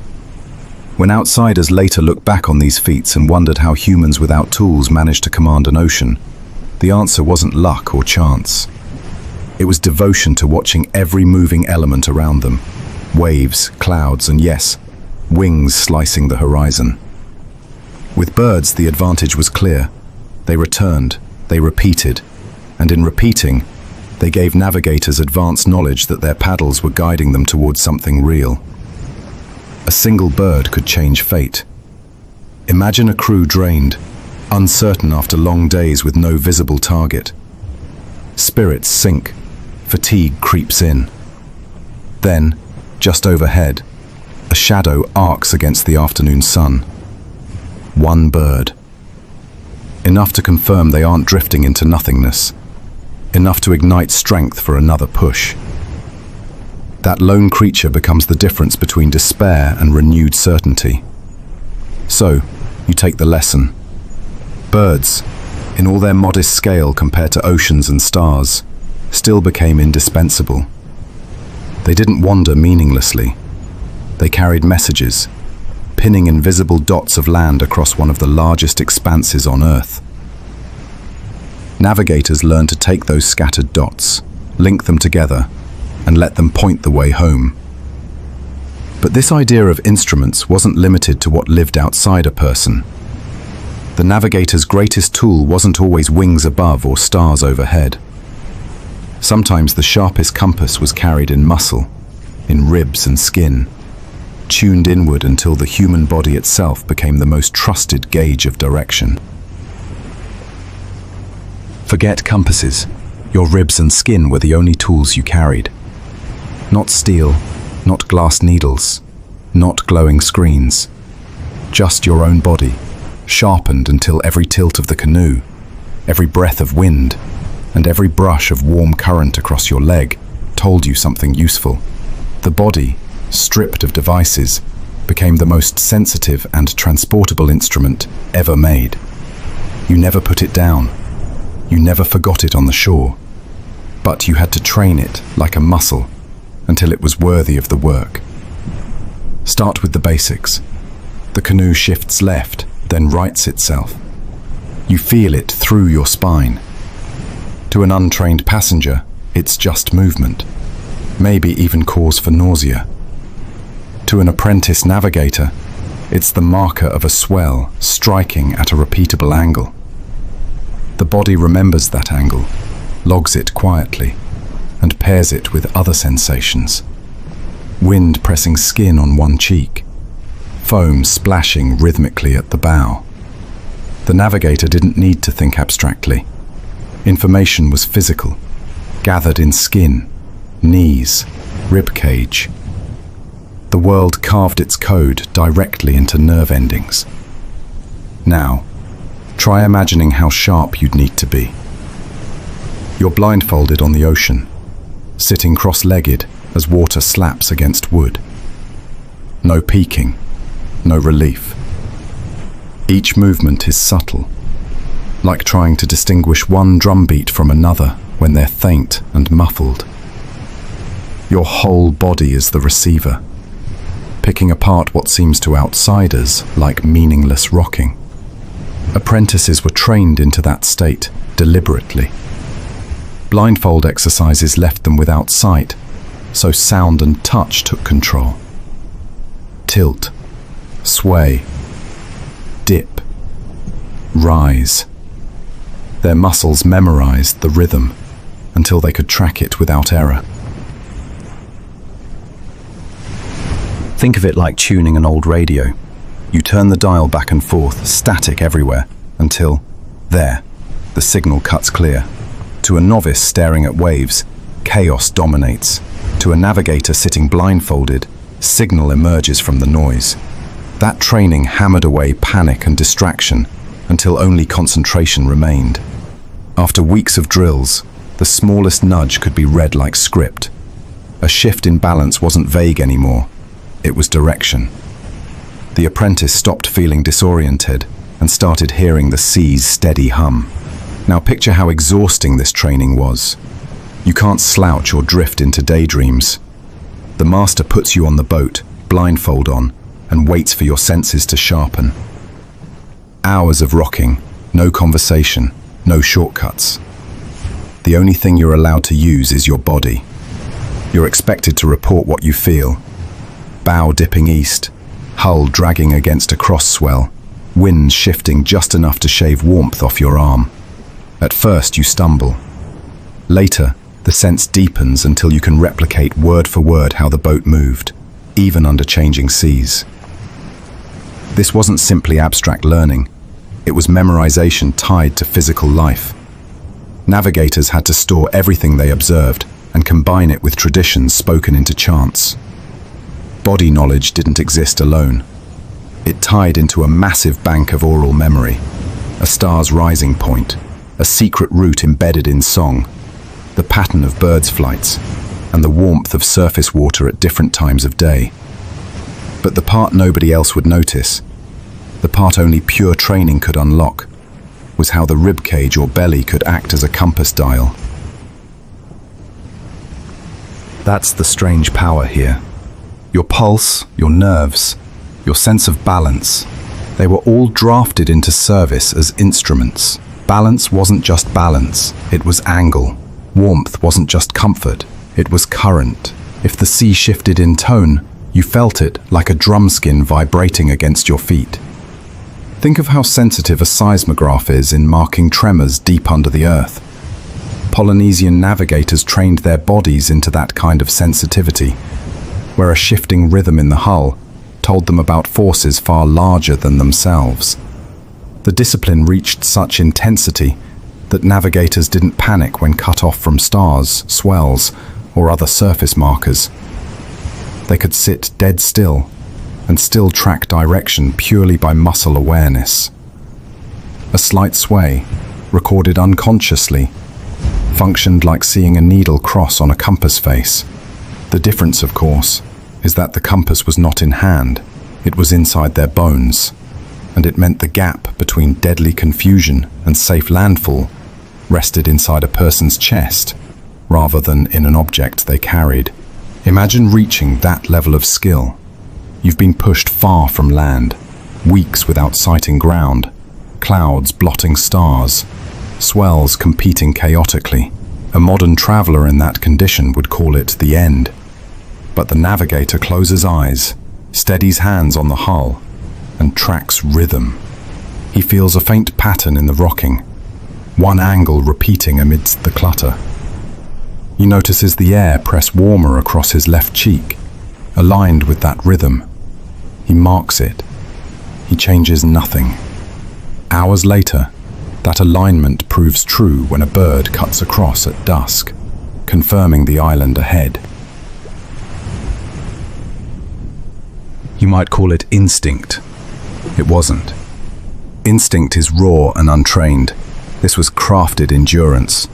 When outsiders later look back on these feats and wondered how humans without tools managed to command an ocean, the answer wasn't luck or chance. It was devotion to watching every moving element around them. Waves, clouds, and yes, wings slicing the horizon. With birds, the advantage was clear. They returned, they repeated, and in repeating, they gave navigators advanced knowledge that their paddles were guiding them towards something real. A single bird could change fate. Imagine a crew drained, uncertain after long days with no visible target. Spirits sink, fatigue creeps in. Then, just overhead, a shadow arcs against the afternoon sun. One bird. Enough to confirm they aren't drifting into nothingness. Enough to ignite strength for another push. That lone creature becomes the difference between despair and renewed certainty. So, you take the lesson. Birds, in all their modest scale compared to oceans and stars, still became indispensable. They didn't wander meaninglessly. They carried messages, pinning invisible dots of land across one of the largest expanses on Earth. Navigators learn to take those scattered dots, link them together, and let them point the way home. But this idea of instruments wasn't limited to what lived outside a person. The navigator's greatest tool wasn't always wings above or stars overhead. Sometimes the sharpest compass was carried in muscle, in ribs and skin, tuned inward until the human body itself became the most trusted gauge of direction. Forget compasses. Your ribs and skin were the only tools you carried. Not steel, not glass needles, not glowing screens. Just your own body, sharpened until every tilt of the canoe, every breath of wind, and every brush of warm current across your leg told you something useful. The body, stripped of devices, became the most sensitive and transportable instrument ever made. You never put it down. You never forgot it on the shore. But you had to train it like a muscle until it was worthy of the work. Start with the basics. The canoe shifts left, then rights itself. You feel it through your spine. To an untrained passenger, it's just movement, maybe even cause for nausea. To an apprentice navigator, it's the marker of a swell striking at a repeatable angle. The body remembers that angle, logs it quietly, and pairs it with other sensations. Wind pressing skin on one cheek, foam splashing rhythmically at the bow. The navigator didn't need to think abstractly. Information was physical, gathered in skin, knees, rib cage. The world carved its code directly into nerve endings. Now, try imagining how sharp you'd need to be. You're blindfolded on the ocean, sitting cross-legged as water slaps against wood. No peeking, no relief. Each movement is subtle, like trying to distinguish one drumbeat from another when they're faint and muffled. Your whole body is the receiver, picking apart what seems to outsiders like meaningless rocking. Apprentices were trained into that state deliberately. Blindfold exercises left them without sight, so sound and touch took control. Tilt, sway, dip, rise. Their muscles memorized the rhythm until they could track it without error. Think of it like tuning an old radio. You turn the dial back and forth, static everywhere, until, there, the signal cuts clear. To a novice staring at waves, chaos dominates. To a navigator sitting blindfolded, signal emerges from the noise. That training hammered away panic and distraction until only concentration remained. After weeks of drills, the smallest nudge could be read like script. A shift in balance wasn't vague anymore. It was direction. The apprentice stopped feeling disoriented and started hearing the sea's steady hum. Now picture how exhausting this training was. You can't slouch or drift into daydreams. The master puts you on the boat, blindfold on, and waits for your senses to sharpen. Hours of rocking, no conversation, no shortcuts. The only thing you're allowed to use is your body. You're expected to report what you feel. Bow dipping east, hull dragging against a cross swell, wind shifting just enough to shave warmth off your arm. At first you stumble. Later, the sense deepens until you can replicate word for word how the boat moved, even under changing seas. This wasn't simply abstract learning. It was memorization tied to physical life. Navigators had to store everything they observed and combine it with traditions spoken into chants. Body knowledge didn't exist alone. It tied into a massive bank of oral memory, a star's rising point, a secret route embedded in song, the pattern of birds' flights, and the warmth of surface water at different times of day. But the part nobody else would notice, the part only pure training could unlock, was how the rib cage or belly could act as a compass dial. That's the strange power here. Your pulse, your nerves, your sense of balance, they were all drafted into service as instruments. Balance wasn't just balance, it was angle. Warmth wasn't just comfort, it was current. If the sea shifted in tone, you felt it like a drum skin vibrating against your feet. Think of how sensitive a seismograph is in marking tremors deep under the earth. Polynesian navigators trained their bodies into that kind of sensitivity, where a shifting rhythm in the hull told them about forces far larger than themselves. The discipline reached such intensity that navigators didn't panic when cut off from stars, swells, or other surface markers. They could sit dead still and still track direction purely by muscle awareness. A slight sway, recorded unconsciously, functioned like seeing a needle cross on a compass face. The difference, of course, is that the compass was not in hand, it was inside their bones, and it meant the gap between deadly confusion and safe landfall rested inside a person's chest, rather than in an object they carried. Imagine reaching that level of skill. You've been pushed far from land, weeks without sighting ground, clouds blotting stars, swells competing chaotically. A modern traveler in that condition would call it the end. But the navigator closes eyes, steadies hands on the hull, and tracks rhythm. He feels a faint pattern in the rocking, one angle repeating amidst the clutter. He notices the air press warmer across his left cheek, aligned with that rhythm. He marks it. He changes nothing. Hours later, that alignment proves true when a bird cuts across at dusk, confirming the island ahead. You might call it instinct. It wasn't. Instinct is raw and untrained. This was crafted endurance,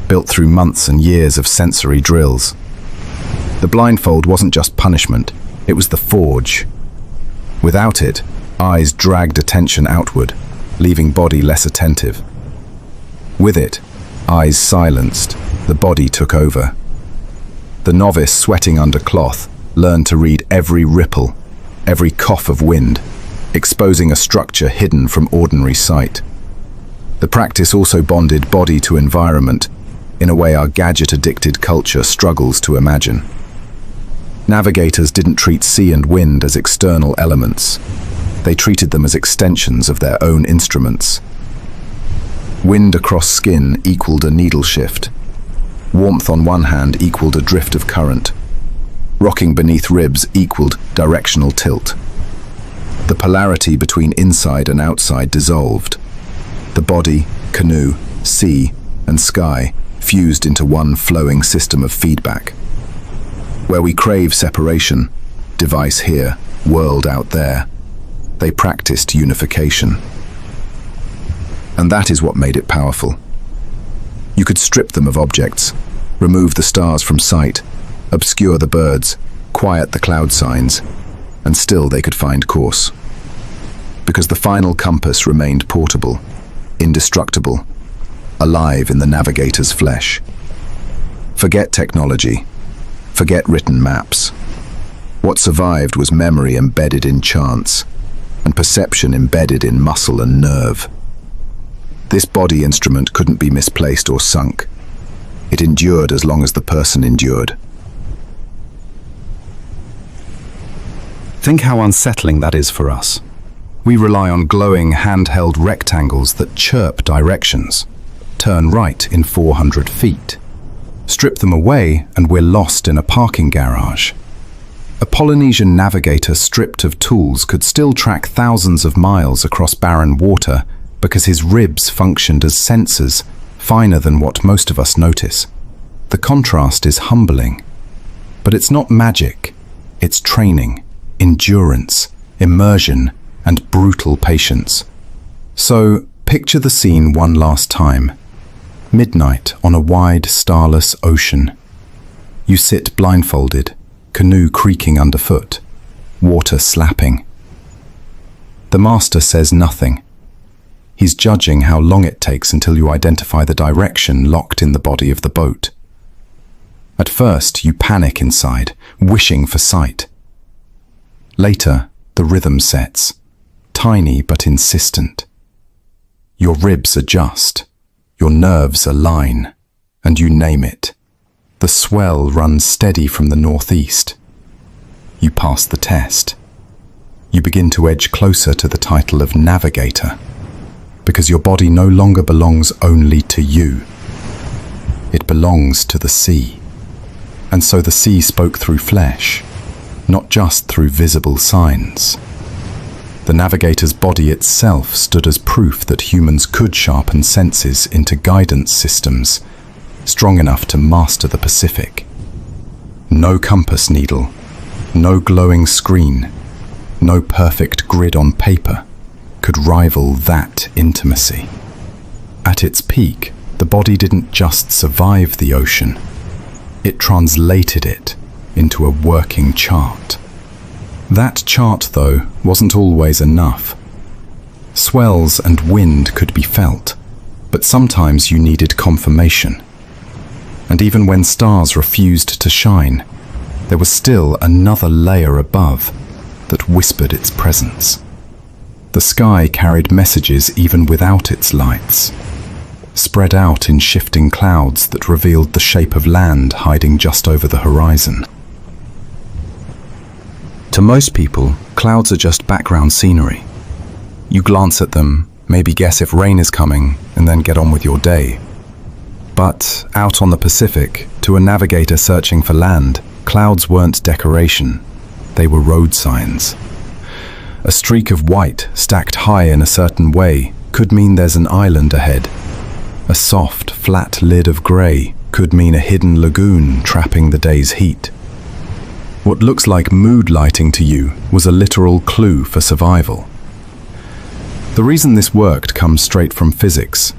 built through months and years of sensory drills. The blindfold wasn't just punishment, it was the forge. Without it, eyes dragged attention outward, leaving body less attentive. With it, eyes silenced, the body took over. The novice sweating under cloth learned to read every ripple, every cough of wind, exposing a structure hidden from ordinary sight. The practice also bonded body to environment in a way our gadget-addicted culture struggles to imagine. Navigators didn't treat sea and wind as external elements. They treated them as extensions of their own instruments. Wind across skin equaled a needle shift. Warmth on one hand equaled a drift of current. Rocking beneath ribs equaled directional tilt. The polarity between inside and outside dissolved. The body, canoe, sea, and sky fused into one flowing system of feedback. Where we crave separation, device here, world out there, they practiced unification. And that is what made it powerful. You could strip them of objects, remove the stars from sight, obscure the birds, quiet the cloud signs, and still they could find course. Because the final compass remained portable, indestructible, alive in the navigator's flesh. Forget technology, forget written maps. What survived was memory embedded in chance, and perception embedded in muscle and nerve. This body instrument couldn't be misplaced or sunk. It endured as long as the person endured. Think how unsettling that is for us. We rely on glowing handheld rectangles that chirp directions. Turn right in 400 feet. Strip them away and we're lost in a parking garage. A Polynesian navigator stripped of tools could still track thousands of miles across barren water because his ribs functioned as sensors, finer than what most of us notice. The contrast is humbling. But it's not magic. It's training, endurance, immersion, and brutal patience. So, picture the scene one last time. Midnight on a wide, starless ocean. You sit blindfolded, canoe creaking underfoot, water slapping. The master says nothing. He's judging how long it takes until you identify the direction locked in the body of the boat. At first, you panic inside, wishing for sight. Later, the rhythm sets, tiny but insistent. Your ribs adjust, your nerves align, and you name it. The swell runs steady from the northeast. You pass the test. You begin to edge closer to the title of navigator, because your body no longer belongs only to you. It belongs to the sea. And so the sea spoke through flesh, not just through visible signs. The navigator's body itself stood as proof that humans could sharpen senses into guidance systems, strong enough to master the Pacific. No compass needle, no glowing screen, no perfect grid on paper could rival that intimacy. At its peak, the body didn't just survive the ocean, it translated it into a working chart. That chart, though, wasn't always enough. Swells and wind could be felt, but sometimes you needed confirmation. And even when stars refused to shine, there was still another layer above that whispered its presence. The sky carried messages even without its lights. spread out in shifting clouds that revealed the shape of land hiding just over the horizon. To most people, clouds are just background scenery. You glance at them, maybe guess if rain is coming, and then get on with your day. But out on the Pacific, to a navigator searching for land, clouds weren't decoration. They were road signs. A streak of white stacked high in a certain way could mean there's an island ahead. A soft, flat lid of grey could mean a hidden lagoon trapping the day's heat. What looks like mood lighting to you was a literal clue for survival. The reason this worked comes straight from physics.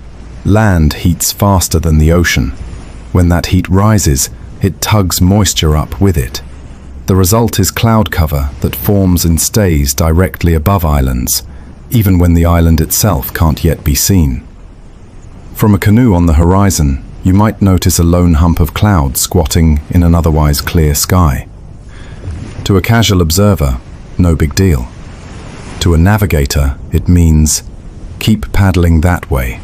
Land heats faster than the ocean. When that heat rises, it tugs moisture up with it. The result is cloud cover that forms and stays directly above islands, even when the island itself can't yet be seen. From a canoe on the horizon, you might notice a lone hump of cloud squatting in an otherwise clear sky. To a casual observer, no big deal. To a navigator, it means, keep paddling that way.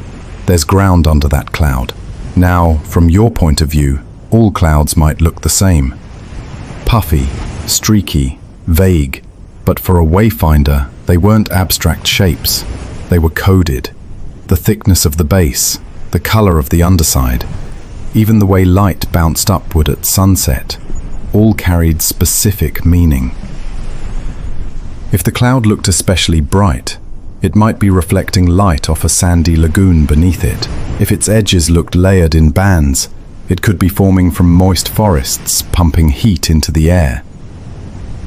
There's ground under that cloud. Now, from your point of view, all clouds might look the same. Puffy, streaky, vague, but for a wayfinder, they weren't abstract shapes. They were coded. The thickness of the base, the color of the underside, even the way light bounced upward at sunset, all carried specific meaning. If the cloud looked especially bright, it might be reflecting light off a sandy lagoon beneath it. If its edges looked layered in bands, it could be forming from moist forests pumping heat into the air.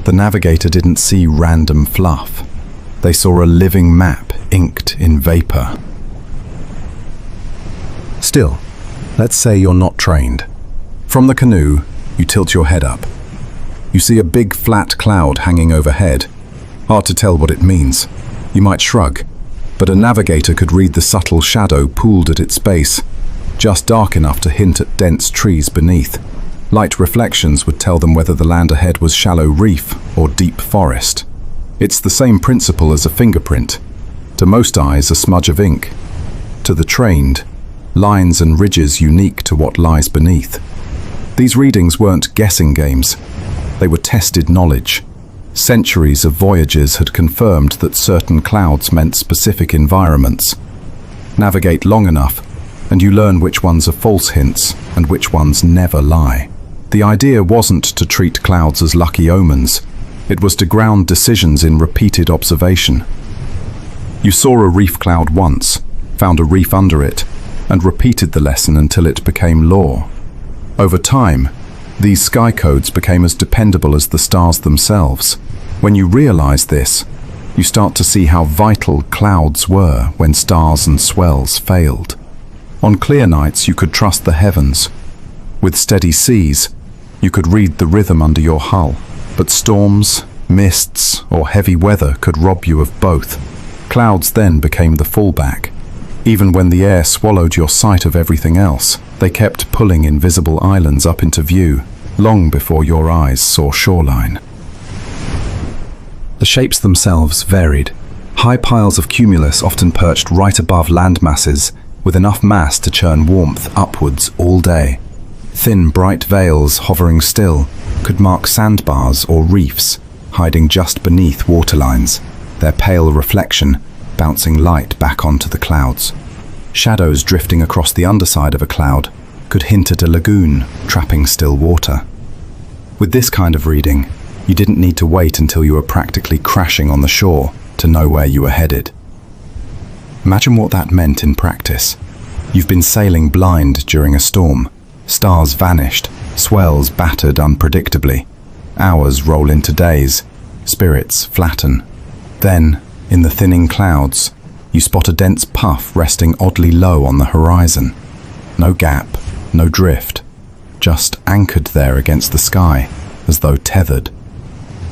The navigator didn't see random fluff. They saw a living map inked in vapor. Still, let's say you're not trained. From the canoe, you tilt your head up. You see a big flat cloud hanging overhead. Hard to tell what it means. You might shrug, but a navigator could read the subtle shadow pooled at its base, just dark enough to hint at dense trees beneath. Light reflections would tell them whether the land ahead was shallow reef or deep forest. It's the same principle as a fingerprint. To most eyes, a smudge of ink. To the trained, lines and ridges unique to what lies beneath. These readings weren't guessing games. They were tested knowledge. Centuries of voyagers had confirmed that certain clouds meant specific environments. Navigate long enough, and you learn which ones are false hints and which ones never lie. The idea wasn't to treat clouds as lucky omens. It was to ground decisions in repeated observation. You saw a reef cloud once, found a reef under it, and repeated the lesson until it became law. Over time, these sky codes became as dependable as the stars themselves. When you realize this, you start to see how vital clouds were when stars and swells failed. On clear nights, you could trust the heavens. With steady seas, you could read the rhythm under your hull. But storms, mists, or heavy weather could rob you of both. Clouds then became the fallback. Even when the air swallowed your sight of everything else, they kept pulling invisible islands up into view, long before your eyes saw shoreline. The shapes themselves varied. High piles of cumulus often perched right above land masses, with enough mass to churn warmth upwards all day. Thin, bright veils hovering still could mark sandbars or reefs, hiding just beneath waterlines, their pale reflection bouncing light back onto the clouds. Shadows drifting across the underside of a cloud could hint at a lagoon trapping still water. With this kind of reading, you didn't need to wait until you were practically crashing on the shore to know where you were headed. Imagine what that meant in practice. You've been sailing blind during a storm. Stars vanished, swells battered unpredictably. Hours roll into days, spirits flatten. Then, in the thinning clouds, you spot a dense puff resting oddly low on the horizon. No gap, no drift, just anchored there against the sky, as though tethered.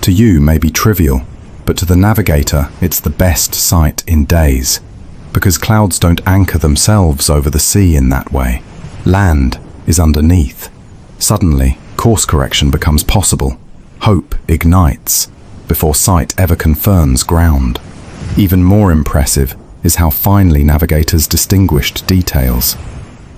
To you may be trivial, but to the navigator it's the best sight in days, because clouds don't anchor themselves over the sea in that way. Land is underneath. Suddenly, course correction becomes possible. Hope ignites before sight ever confirms ground. Even more impressive, is how finely navigators distinguished details.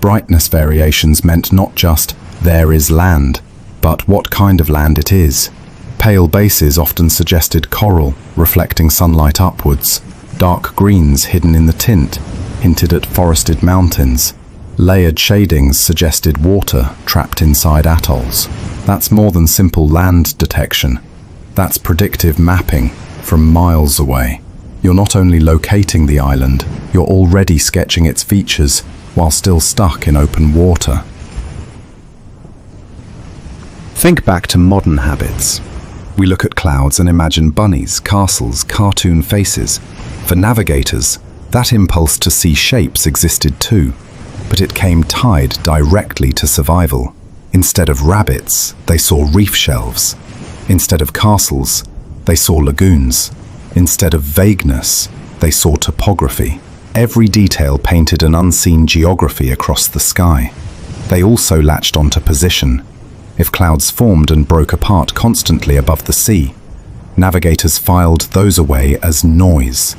Brightness variations meant not just there is land, but what kind of land it is. Pale bases often suggested coral, reflecting sunlight upwards. Dark greens hidden in the tint hinted at forested mountains. Layered shadings suggested water trapped inside atolls. That's more than simple land detection. That's predictive mapping from miles away. You're not only locating the island, you're already sketching its features while still stuck in open water. Think back to modern habits. We look at clouds and imagine bunnies, castles, cartoon faces. For navigators, that impulse to see shapes existed too, but it came tied directly to survival. Instead of rabbits, they saw reef shelves. Instead of castles, they saw lagoons. Instead of vagueness, they saw topography. Every detail painted an unseen geography across the sky. They also latched onto position. If clouds formed and broke apart constantly above the sea, navigators filed those away as noise.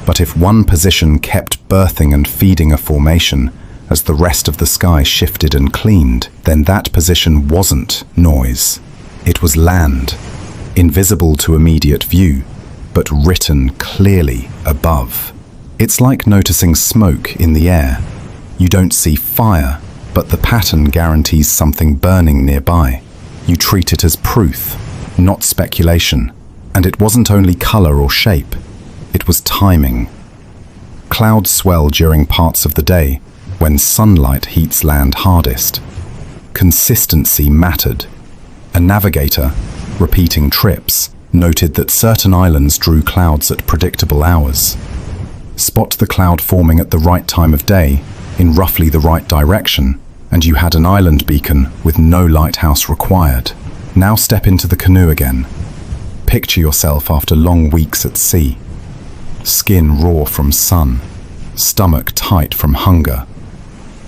But if one position kept birthing and feeding a formation as the rest of the sky shifted and cleaned, then that position wasn't noise. It was land, invisible to immediate view, but written clearly above. It's like noticing smoke in the air. You don't see fire, but the pattern guarantees something burning nearby. You treat it as proof, not speculation. And it wasn't only color or shape, it was timing. Clouds swell during parts of the day when sunlight heats land hardest. Consistency mattered. A navigator, repeating trips, noted that certain islands drew clouds at predictable hours. Spot the cloud forming at the right time of day, in roughly the right direction, and you had an island beacon with no lighthouse required. Now step into the canoe again. Picture yourself after long weeks at sea. Skin raw from sun, stomach tight from hunger,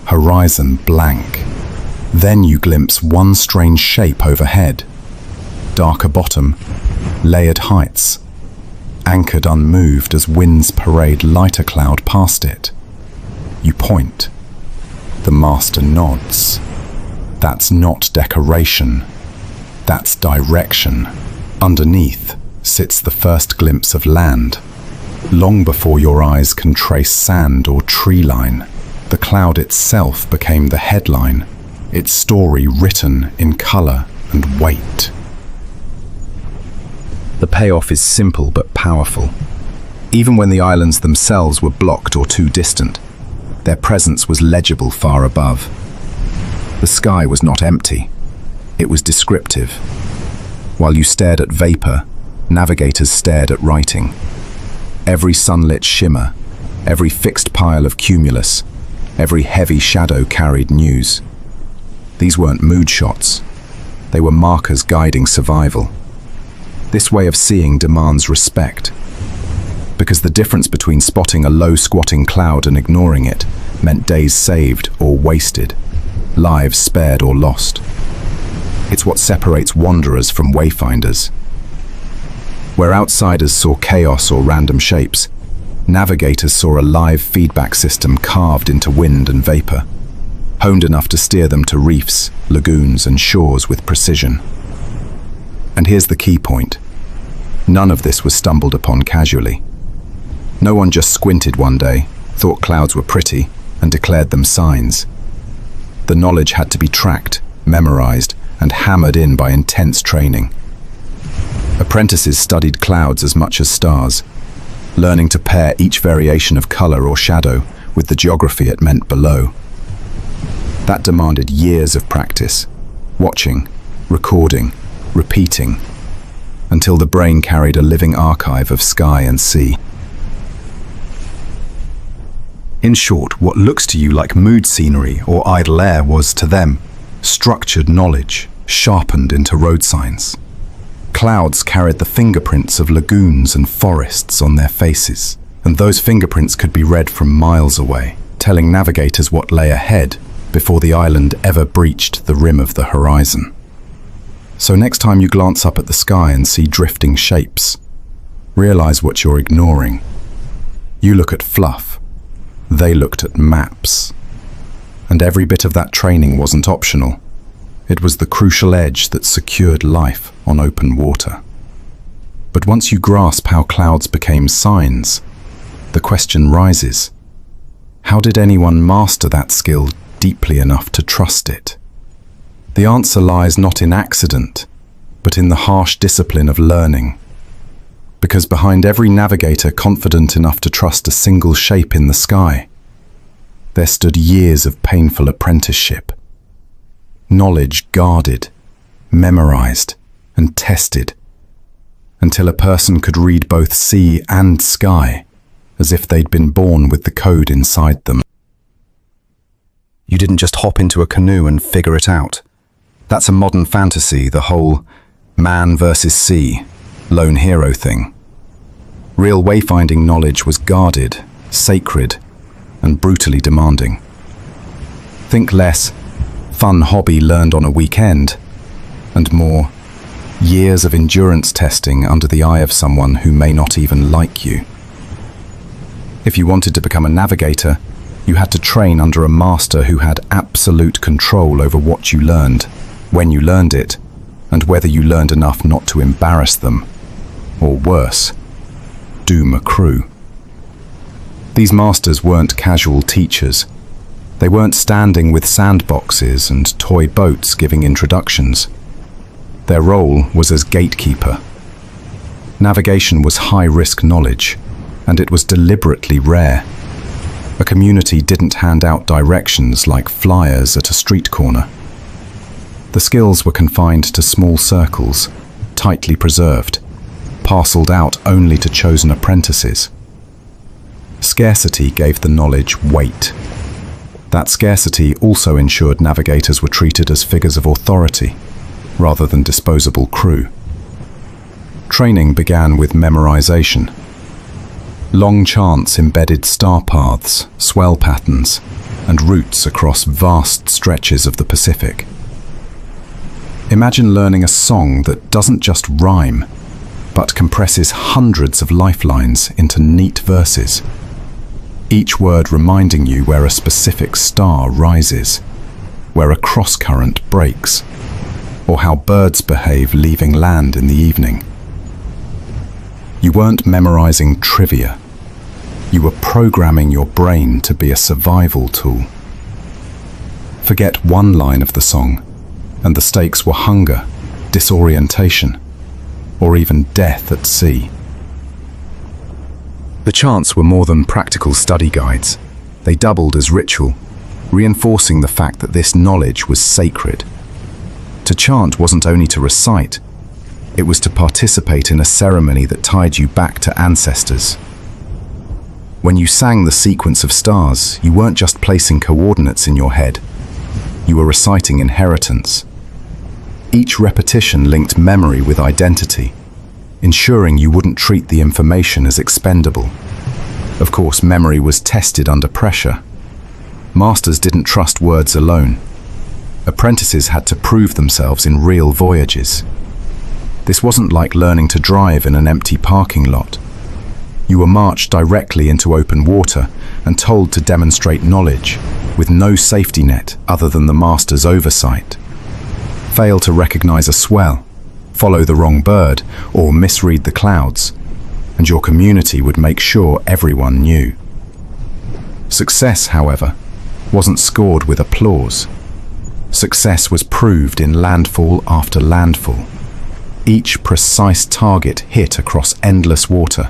horizon blank. Then you glimpse one strange shape overhead. Darker bottom, layered heights, anchored unmoved as winds parade lighter cloud past it. You point. The master nods. That's not decoration. That's direction. Underneath sits the first glimpse of land. Long before your eyes can trace sand or tree line, the cloud itself became the headline, its story written in color and weight. The payoff is simple but powerful. Even when the islands themselves were blocked or too distant, their presence was legible far above. The sky was not empty. It was descriptive. While you stared at vapor, navigators stared at writing. Every sunlit shimmer, every fixed pile of cumulus, every heavy shadow carried news. These weren't mood shots. They were markers guiding survival. This way of seeing demands respect, because the difference between spotting a low squatting cloud and ignoring it meant days saved or wasted, lives spared or lost. It's what separates wanderers from wayfinders. Where outsiders saw chaos or random shapes, navigators saw a live feedback system carved into wind and vapor, honed enough to steer them to reefs, lagoons, and shores with precision. And here's the key point. None of this was stumbled upon casually. No one just squinted one day, thought clouds were pretty, and declared them signs. The knowledge had to be tracked, memorized, and hammered in by intense training. Apprentices studied clouds as much as stars, learning to pair each variation of color or shadow with the geography it meant below. That demanded years of practice, watching, recording, repeating, until the brain carried a living archive of sky and sea. In short, what looks to you like mood scenery or idle air was, to them, structured knowledge, sharpened into road signs. Clouds carried the fingerprints of lagoons and forests on their faces, and those fingerprints could be read from miles away, telling navigators what lay ahead before the island ever breached the rim of the horizon. So next time you glance up at the sky and see drifting shapes, realize what you're ignoring. You look at fluff. They looked at maps. And every bit of that training wasn't optional. It was the crucial edge that secured life on open water. But once you grasp how clouds became signs, the question rises: how did anyone master that skill deeply enough to trust it? The answer lies not in accident, but in the harsh discipline of learning. Because behind every navigator confident enough to trust a single shape in the sky, there stood years of painful apprenticeship. Knowledge guarded, memorized, and tested, until a person could read both sea and sky, as if they'd been born with the code inside them. You didn't just hop into a canoe and figure it out. That's a modern fantasy, the whole man versus sea, lone hero thing. Real wayfinding knowledge was guarded, sacred, and brutally demanding. Think less fun hobby learned on a weekend, and more years of endurance testing under the eye of someone who may not even like you. If you wanted to become a navigator, you had to train under a master who had absolute control over what you learned, when you learned it, and whether you learned enough not to embarrass them, or worse, doom a crew. These masters weren't casual teachers. They weren't standing with sandboxes and toy boats giving introductions. Their role was as gatekeeper. Navigation was high-risk knowledge, and it was deliberately rare. A community didn't hand out directions like flyers at a street corner. The skills were confined to small circles, tightly preserved, parceled out only to chosen apprentices. Scarcity gave the knowledge weight. That scarcity also ensured navigators were treated as figures of authority, rather than disposable crew. Training began with memorization. Long chants embedded star paths, swell patterns, and routes across vast stretches of the Pacific. Imagine learning a song that doesn't just rhyme, but compresses hundreds of lifelines into neat verses. Each word reminding you where a specific star rises, where a cross-current breaks, or how birds behave leaving land in the evening. You weren't memorizing trivia. You were programming your brain to be a survival tool. Forget one line of the song, and the stakes were hunger, disorientation, or even death at sea. The chants were more than practical study guides. They doubled as ritual, reinforcing the fact that this knowledge was sacred. To chant wasn't only to recite, it was to participate in a ceremony that tied you back to ancestors. When you sang the sequence of stars, you weren't just placing coordinates in your head. You were reciting inheritance. Each repetition linked memory with identity, ensuring you wouldn't treat the information as expendable. Of course, memory was tested under pressure. Masters didn't trust words alone. Apprentices had to prove themselves in real voyages. This wasn't like learning to drive in an empty parking lot. You were marched directly into open water and told to demonstrate knowledge, with no safety net other than the master's oversight. Fail to recognize a swell, follow the wrong bird, or misread the clouds, and your community would make sure everyone knew. Success, however, wasn't scored with applause. Success was proved in landfall after landfall. Each precise target hit across endless water,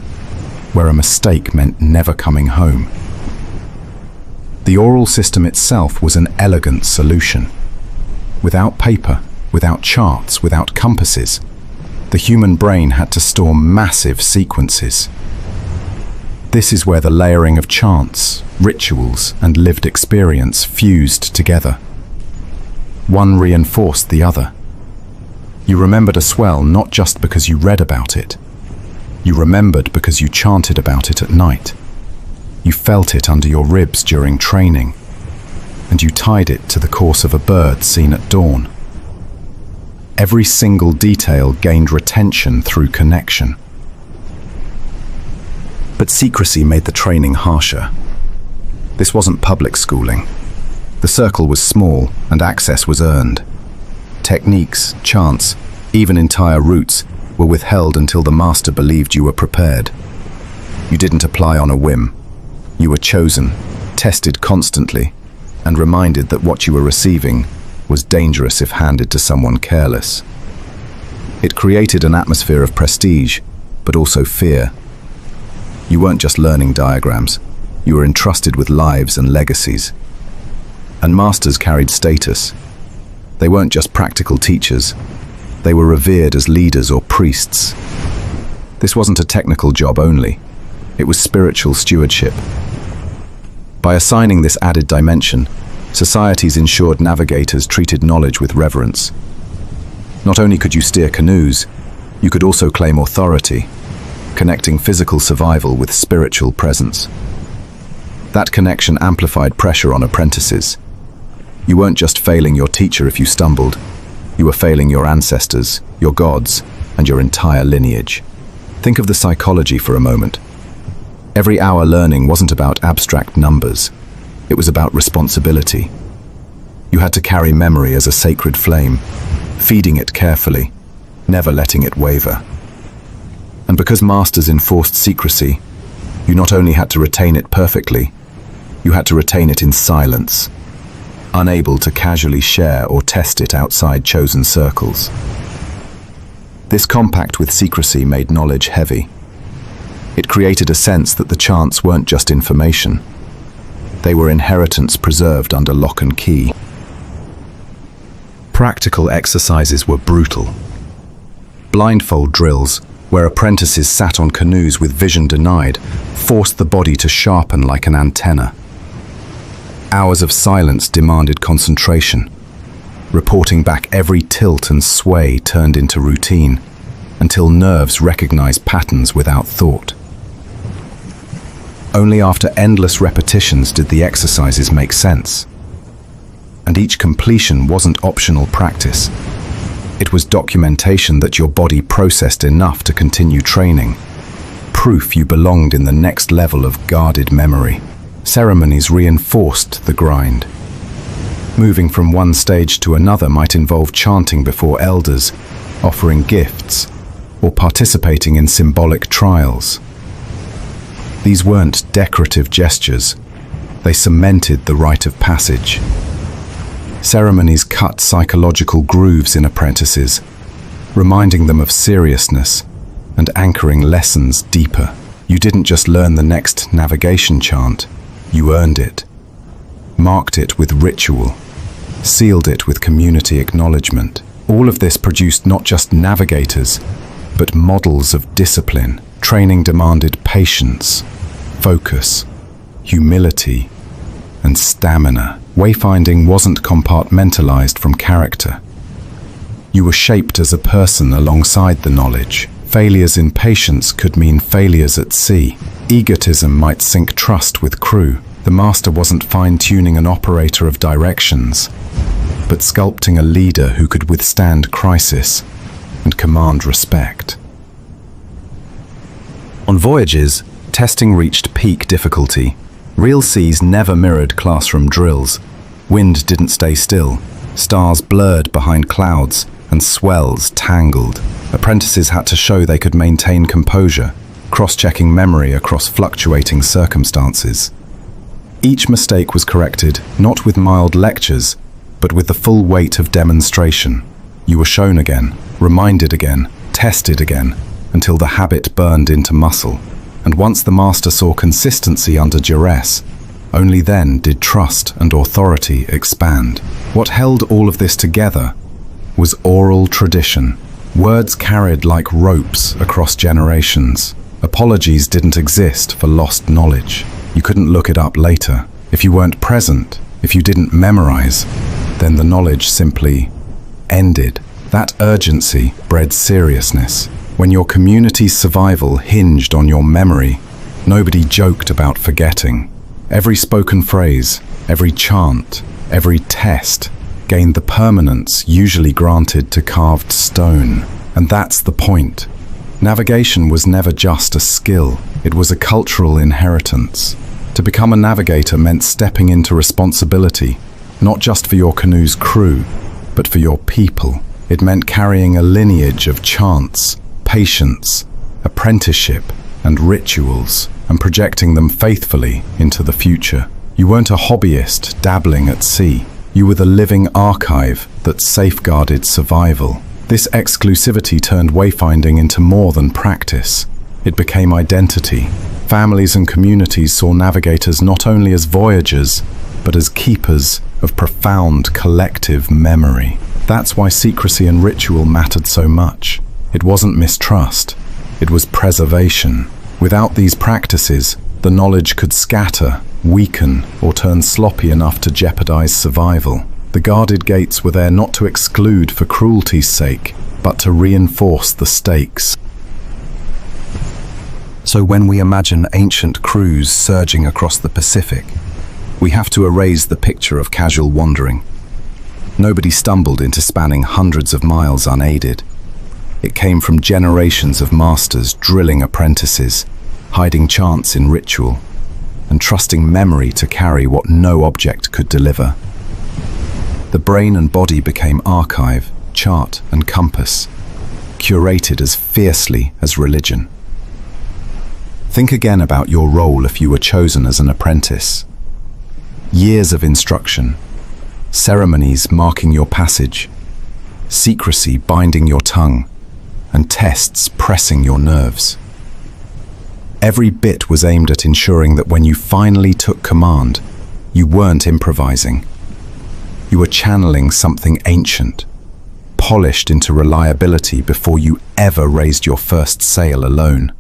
where a mistake meant never coming home. The oral system itself was an elegant solution. Without paper, without charts, without compasses, the human brain had to store massive sequences. This is where the layering of chants, rituals, and lived experience fused together. One reinforced the other. You remembered a swell not just because you read about it. You remembered because you chanted about it at night. You felt it under your ribs during training, and you tied it to the course of a bird seen at dawn. Every single detail gained retention through connection. But secrecy made the training harsher. This wasn't public schooling. The circle was small and access was earned. Techniques, chants, even entire routes were withheld until the master believed you were prepared. You didn't apply on a whim. You were chosen, tested constantly, and reminded that what you were receiving was dangerous if handed to someone careless. It created an atmosphere of prestige, but also fear. You weren't just learning diagrams, you were entrusted with lives and legacies. And masters carried status. They weren't just practical teachers, they were revered as leaders or priests. This wasn't a technical job only, it was spiritual stewardship. By assigning this added dimension, societies ensured navigators treated knowledge with reverence. Not only could you steer canoes, you could also claim authority, connecting physical survival with spiritual presence. That connection amplified pressure on apprentices. You weren't just failing your teacher if you stumbled, you were failing your ancestors, your gods, and your entire lineage. Think of the psychology for a moment. Every hour learning wasn't about abstract numbers, it was about responsibility. You had to carry memory as a sacred flame, feeding it carefully, never letting it waver. And because masters enforced secrecy, you not only had to retain it perfectly, you had to retain it in silence, unable to casually share or test it outside chosen circles. This compact with secrecy made knowledge heavy. It created a sense that the chants weren't just information. They were inheritance preserved under lock and key. Practical exercises were brutal. Blindfold drills, where apprentices sat on canoes with vision denied, forced the body to sharpen like an antenna. Hours of silence demanded concentration. Reporting back every tilt and sway turned into routine, until nerves recognized patterns without thought. Only after endless repetitions did the exercises make sense. And each completion wasn't optional practice. It was documentation that your body processed enough to continue training. Proof you belonged in the next level of guarded memory. Ceremonies reinforced the grind. Moving from one stage to another might involve chanting before elders, offering gifts, or participating in symbolic trials. These weren't decorative gestures, they cemented the rite of passage. Ceremonies cut psychological grooves in apprentices, reminding them of seriousness and anchoring lessons deeper. You didn't just learn the next navigation chant, you earned it, marked it with ritual, sealed it with community acknowledgement. All of this produced not just navigators, but models of discipline. Training demanded patience, focus, humility, and stamina. Wayfinding wasn't compartmentalized from character. You were shaped as a person alongside the knowledge. Failures in patience could mean failures at sea. Egotism might sink trust with crew. The master wasn't fine-tuning an operator of directions, but sculpting a leader who could withstand crisis and command respect. On voyages, testing reached peak difficulty. Real seas never mirrored classroom drills. Wind didn't stay still. Stars blurred behind clouds, and swells tangled. Apprentices had to show they could maintain composure, cross-checking memory across fluctuating circumstances. Each mistake was corrected, not with mild lectures, but with the full weight of demonstration. You were shown again, reminded again, tested again, until the habit burned into muscle. And once the master saw consistency under duress, only then did trust and authority expand. What held all of this together was oral tradition. Words carried like ropes across generations. Apologies didn't exist for lost knowledge. You couldn't look it up later. If you weren't present, if you didn't memorize, then the knowledge simply ended. That urgency bred seriousness. When your community's survival hinged on your memory, nobody joked about forgetting. Every spoken phrase, every chant, every test gained the permanence usually granted to carved stone. And that's the point. Navigation was never just a skill, it was a cultural inheritance. To become a navigator meant stepping into responsibility, not just for your canoe's crew, but for your people. It meant carrying a lineage of chants, patience, apprenticeship, and rituals, and projecting them faithfully into the future. You weren't a hobbyist dabbling at sea. You were the living archive that safeguarded survival. This exclusivity turned wayfinding into more than practice. It became identity. Families and communities saw navigators not only as voyagers, but as keepers of profound collective memory. That's why secrecy and ritual mattered so much. It wasn't mistrust, it was preservation. Without these practices, the knowledge could scatter, weaken, or turn sloppy enough to jeopardize survival. The guarded gates were there not to exclude for cruelty's sake, but to reinforce the stakes. So when we imagine ancient crews surging across the Pacific, we have to erase the picture of casual wandering. Nobody stumbled into spanning hundreds of miles unaided. It came from generations of masters drilling apprentices, hiding chants in ritual, and trusting memory to carry what no object could deliver. The brain and body became archive, chart, and compass, curated as fiercely as religion. Think again about your role if you were chosen as an apprentice. Years of instruction, ceremonies marking your passage, secrecy binding your tongue, and tests pressing your nerves. Every bit was aimed at ensuring that when you finally took command, you weren't improvising. You were channeling something ancient, polished into reliability before you ever raised your first sail alone.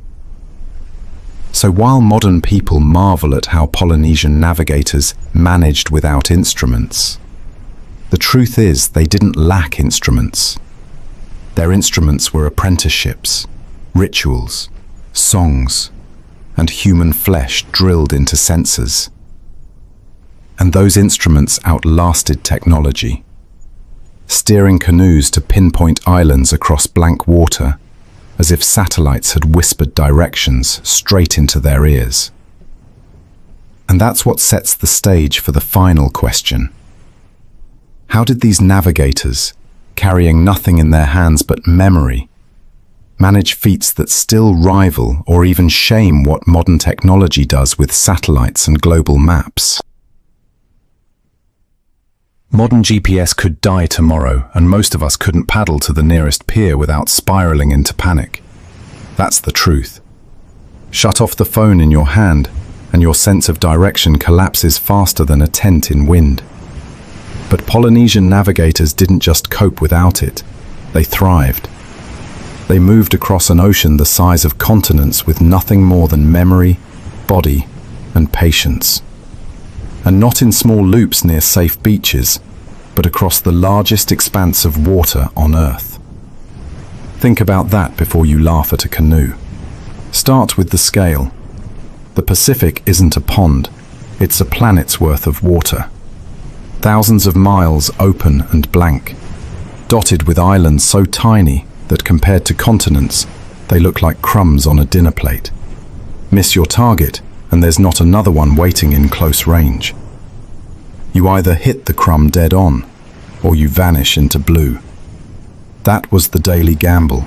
So while modern people marvel at how Polynesian navigators managed without instruments, the truth is they didn't lack instruments. Their instruments were apprenticeships, rituals, songs, and human flesh drilled into sensors. And those instruments outlasted technology, steering canoes to pinpoint islands across blank water, as if satellites had whispered directions straight into their ears. And that's what sets the stage for the final question. How did these navigators, carrying nothing in their hands but memory, manage feats that still rival or even shame what modern technology does with satellites and global maps? Modern GPS could die tomorrow, and most of us couldn't paddle to the nearest pier without spiraling into panic. That's the truth. Shut off the phone in your hand, and your sense of direction collapses faster than a tent in wind. But Polynesian navigators didn't just cope without it, they thrived. They moved across an ocean the size of continents with nothing more than memory, body, and patience. And not in small loops near safe beaches, but across the largest expanse of water on Earth. Think about that before you laugh at a canoe. Start with the scale. The Pacific isn't a pond, it's a planet's worth of water. Thousands of miles open and blank, dotted with islands so tiny that compared to continents, they look like crumbs on a dinner plate. Miss your target, and there's not another one waiting in close range. You either hit the crumb dead on, or you vanish into blue. That was the daily gamble.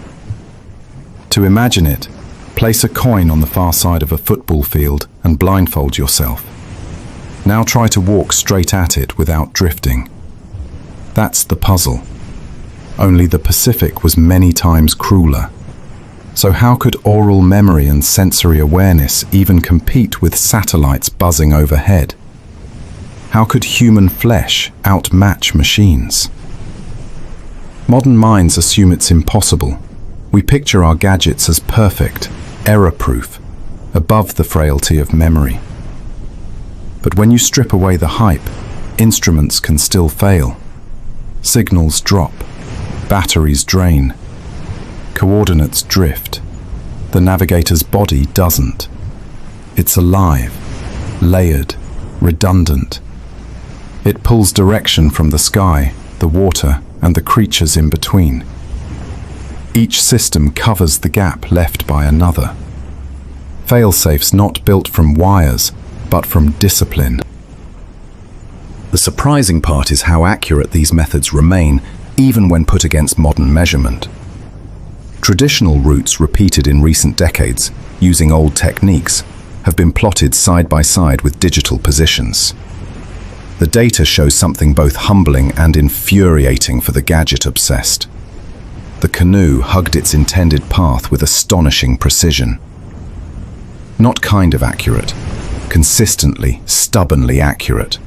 To imagine it, place a coin on the far side of a football field and blindfold yourself. Now try to walk straight at it without drifting. That's the puzzle. Only the Pacific was many times crueler. So how could oral memory and sensory awareness even compete with satellites buzzing overhead? How could human flesh outmatch machines? Modern minds assume it's impossible. We picture our gadgets as perfect, error-proof, above the frailty of memory. But when you strip away the hype, instruments can still fail. Signals drop, batteries drain, coordinates drift. The navigator's body doesn't. It's alive, layered, redundant. It pulls direction from the sky, the water, and the creatures in between. Each system covers the gap left by another. Fail-safes not built from wires, but from discipline. The surprising part is how accurate these methods remain, even when put against modern measurement. Traditional routes repeated in recent decades, using old techniques, have been plotted side by side with digital positions. The data shows something both humbling and infuriating for the gadget-obsessed. The Canoe hugged its intended path with astonishing precision. Not kind of accurate, consistently, stubbornly accurate.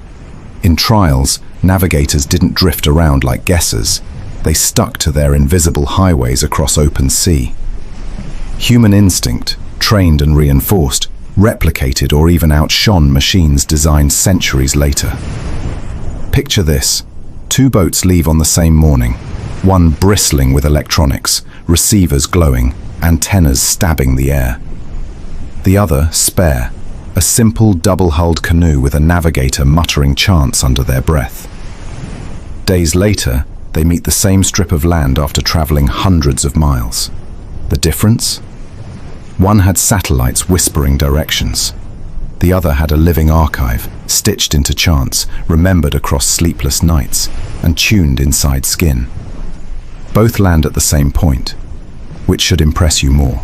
In trials, navigators didn't drift around like guessers. They stuck to their invisible highways across open sea. Human instinct, trained and reinforced, replicated or even outshone machines designed centuries later. Picture this. 2 boats leave on the same morning, one bristling with electronics, receivers glowing, antennas stabbing the air. The other, spare, a simple double-hulled canoe with a navigator muttering chants under their breath. Days later, they meet the same strip of land after traveling hundreds of miles. The difference? One had satellites whispering directions. The other had a living archive, stitched into chants, remembered across sleepless nights, and tuned inside skin. Both land at the same point. Which should impress you more?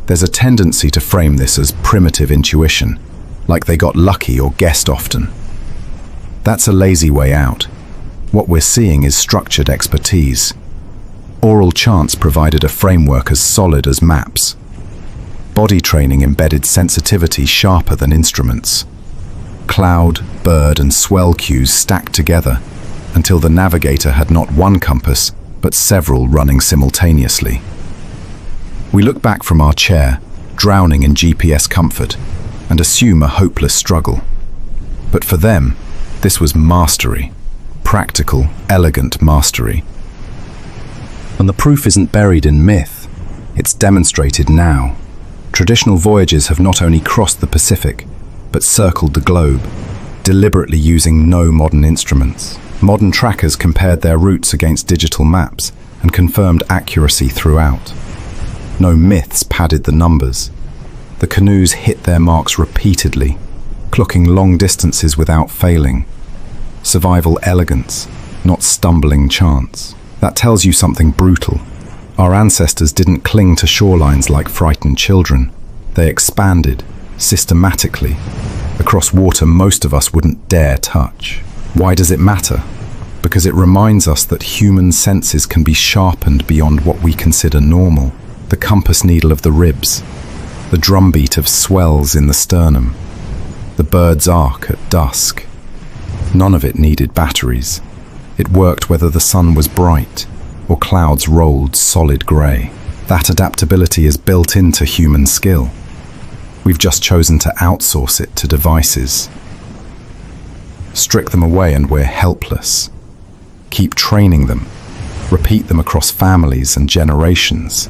There's a tendency to frame this as primitive intuition, like they got lucky or guessed often. That's a lazy way out. What we're seeing is structured expertise. Oral chants provided a framework as solid as maps. Body training embedded sensitivity sharper than instruments. Cloud, bird, and swell cues stacked together until the navigator had not one compass, but several running simultaneously. We look back from our chair, drowning in GPS comfort, and assume a hopeless struggle. But for them, this was mastery. Practical, elegant mastery. And the proof isn't buried in myth, it's demonstrated now. Traditional voyagers have not only crossed the Pacific, but circled the globe, deliberately using no modern instruments. Modern trackers compared their routes against digital maps and confirmed accuracy throughout. No myths padded the numbers. The canoes hit their marks repeatedly, clocking long distances without failing. Survival elegance, not stumbling chance. That tells you something brutal. Our ancestors didn't cling to shorelines like frightened children. They expanded, systematically, across water most of us wouldn't dare touch. Why does it matter? Because it reminds us that human senses can be sharpened beyond what we consider normal. The compass needle of the ribs, the drumbeat of swells in the sternum, the bird's arc at dusk. None of it needed batteries. It worked whether the sun was bright or clouds rolled solid grey. That adaptability is built into human skill. We've just chosen to outsource it to devices. Strip them away and we're helpless. Keep training them. Repeat them across families and generations.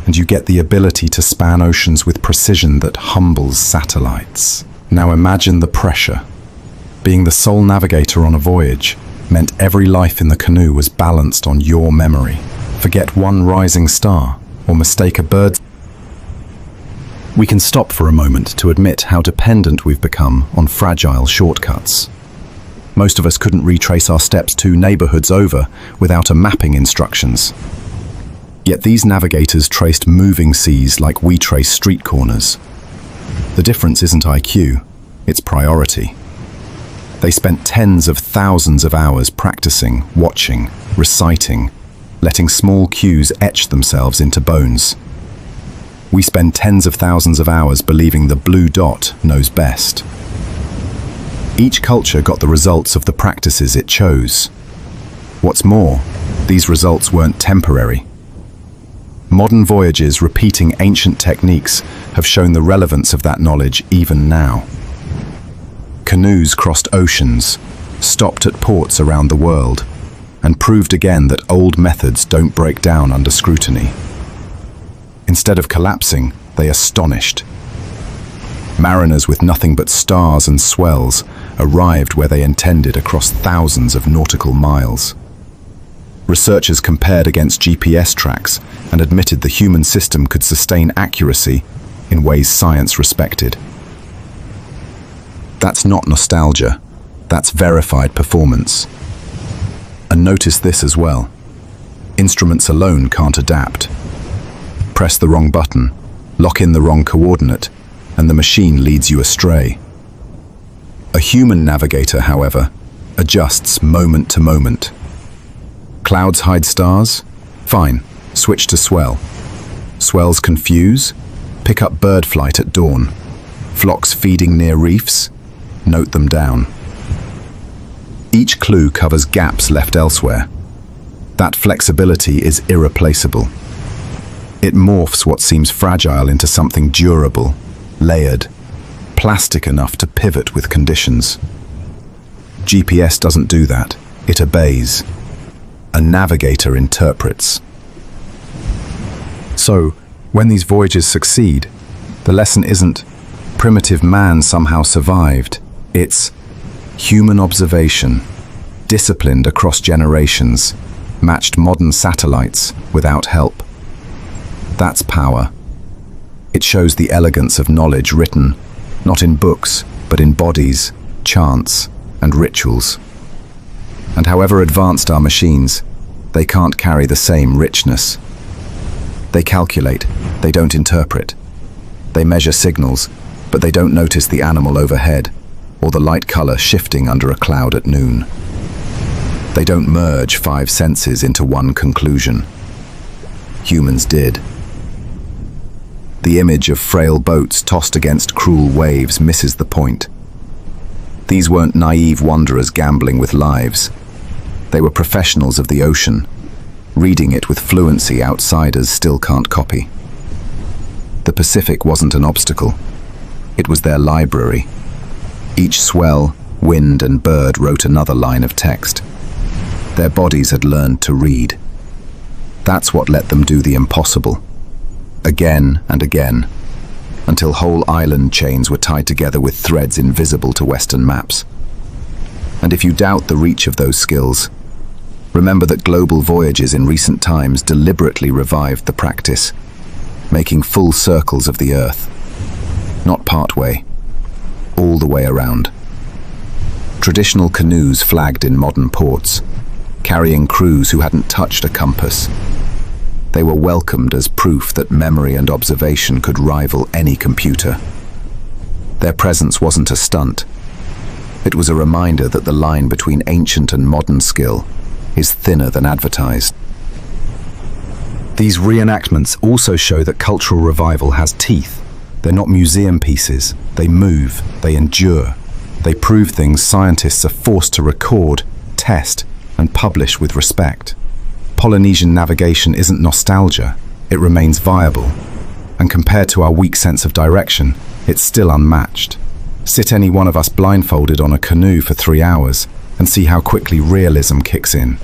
And you get the ability to span oceans with precision that humbles satellites. Now imagine the pressure. Being the sole navigator on a voyage meant every life in the canoe was balanced on your memory. Forget one rising star or mistake a bird's. We can stop for a moment to admit how dependent we've become on fragile shortcuts. Most of us couldn't retrace our steps 2 neighborhoods over without a mapping instructions. Yet these navigators traced moving seas like we trace street corners. The difference isn't IQ, it's priority. They spent tens of thousands of hours practicing, watching, reciting, letting small cues etch themselves into bones. We spend tens of thousands of hours believing the blue dot knows best. Each culture got the results of the practices it chose. What's more, these results weren't temporary. Modern voyages repeating ancient techniques have shown the relevance of that knowledge even now. Canoes crossed oceans, stopped at ports around the world, and proved again that old methods don't break down under scrutiny. Instead of collapsing, they astonished. Mariners with nothing but stars and swells arrived where they intended across thousands of nautical miles. Researchers compared against GPS tracks and admitted the human system could sustain accuracy in ways science respected. That's not nostalgia, that's verified performance. And notice this as well. Instruments alone can't adapt. Press the wrong button, lock in the wrong coordinate, and the machine leads you astray. A human navigator, however, adjusts moment to moment. Clouds hide stars? Fine, switch to swell. Swells confuse? Pick up bird flight at dawn. Flocks feeding near reefs? Note them down. Each clue covers gaps left elsewhere. That flexibility is irreplaceable. It morphs what seems fragile into something durable, layered, plastic enough to pivot with conditions. GPS doesn't do that. It obeys. A navigator interprets. So, when these voyages succeed, the lesson isn't primitive man somehow survived. It's human observation, disciplined across generations, matched modern satellites without help. That's power. It shows the elegance of knowledge written, not in books, but in bodies, chants, and rituals. And however advanced our machines, they can't carry the same richness. They calculate, they don't interpret. They measure signals, but they don't notice the animal overhead, or the light color shifting under a cloud at noon. They don't merge 5 senses into one conclusion. Humans did. The image of frail boats tossed against cruel waves misses the point. These weren't naive wanderers gambling with lives. They were professionals of the ocean, reading it with fluency outsiders still can't copy. The Pacific wasn't an obstacle. It was their library. Each swell, wind, and bird wrote another line of text. Their bodies had learned to read. That's what let them do the impossible. Again and again, until whole island chains were tied together with threads invisible to Western maps. And if you doubt the reach of those skills, remember that global voyages in recent times deliberately revived the practice, making full circles of the Earth. Not partway, all the way around. Traditional canoes flagged in modern ports, carrying crews who hadn't touched a compass. They were welcomed as proof that memory and observation could rival any computer. Their presence wasn't a stunt. It was a reminder that the line between ancient and modern skill is thinner than advertised. These reenactments also show that cultural revival has teeth. They're not museum pieces. They move, they endure. They prove things scientists are forced to record, test, and publish with respect. Polynesian navigation isn't nostalgia, it remains viable. And compared to our weak sense of direction, it's still unmatched. Sit any one of us blindfolded on a canoe for 3 hours and see how quickly realism kicks in.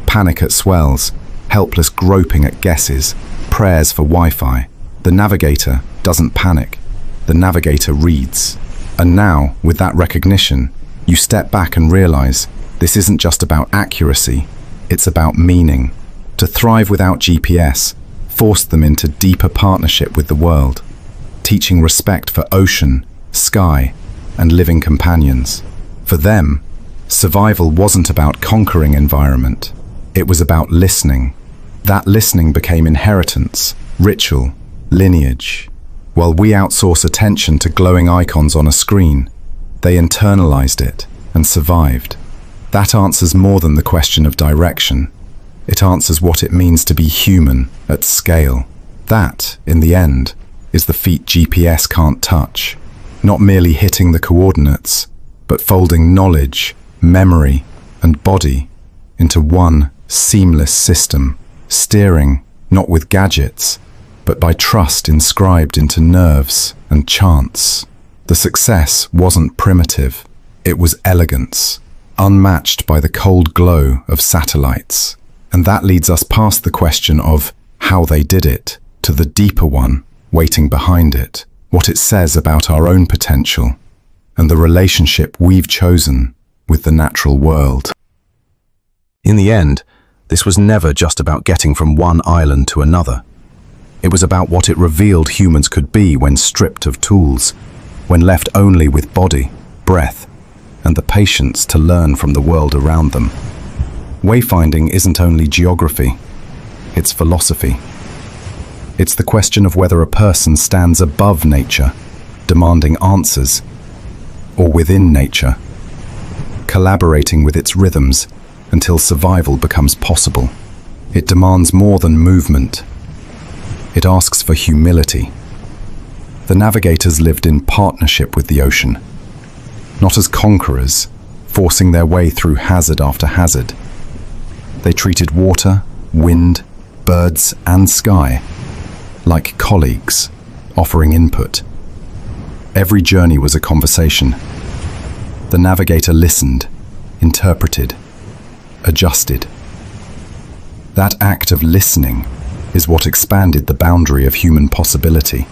Panic at swells, helpless groping at guesses, prayers for Wi-Fi. The navigator doesn't panic, the navigator reads. And now, with that recognition, you step back and realize this isn't just about accuracy, it's about meaning. To thrive without GPS forced them into deeper partnership with the world, teaching respect for ocean, sky, and living companions. For them, survival wasn't about conquering environment, it was about listening. That listening became inheritance, ritual, lineage. While we outsource attention to glowing icons on a screen, they internalized it and survived. That answers more than the question of direction. It answers what it means to be human at scale. That, in the end, is the feat GPS can't touch. Not merely hitting the coordinates, but folding knowledge, memory, and body into one seamless system, steering not with gadgets, but by trust inscribed into nerves and chants. The success wasn't primitive, it was elegance, unmatched by the cold glow of satellites. And that leads us past the question of how they did it, to the deeper one waiting behind it, what it says about our own potential, and the relationship we've chosen with the natural world. In the end, This was never just about getting from one island to another. It was about what it revealed humans could be when stripped of tools, when left only with body, breath, and the patience to learn from the world around them. Wayfinding isn't only geography, it's philosophy. It's the question of whether a person stands above nature, demanding answers, or within nature, collaborating with its rhythms until survival becomes possible. It demands more than movement. It asks for humility. The navigators lived in partnership with the ocean, not as conquerors, forcing their way through hazard after hazard. They treated water, wind, birds, and sky like colleagues, offering input. Every journey was a conversation. The navigator listened, interpreted, adjusted. That act of listening is what expanded the boundary of human possibility.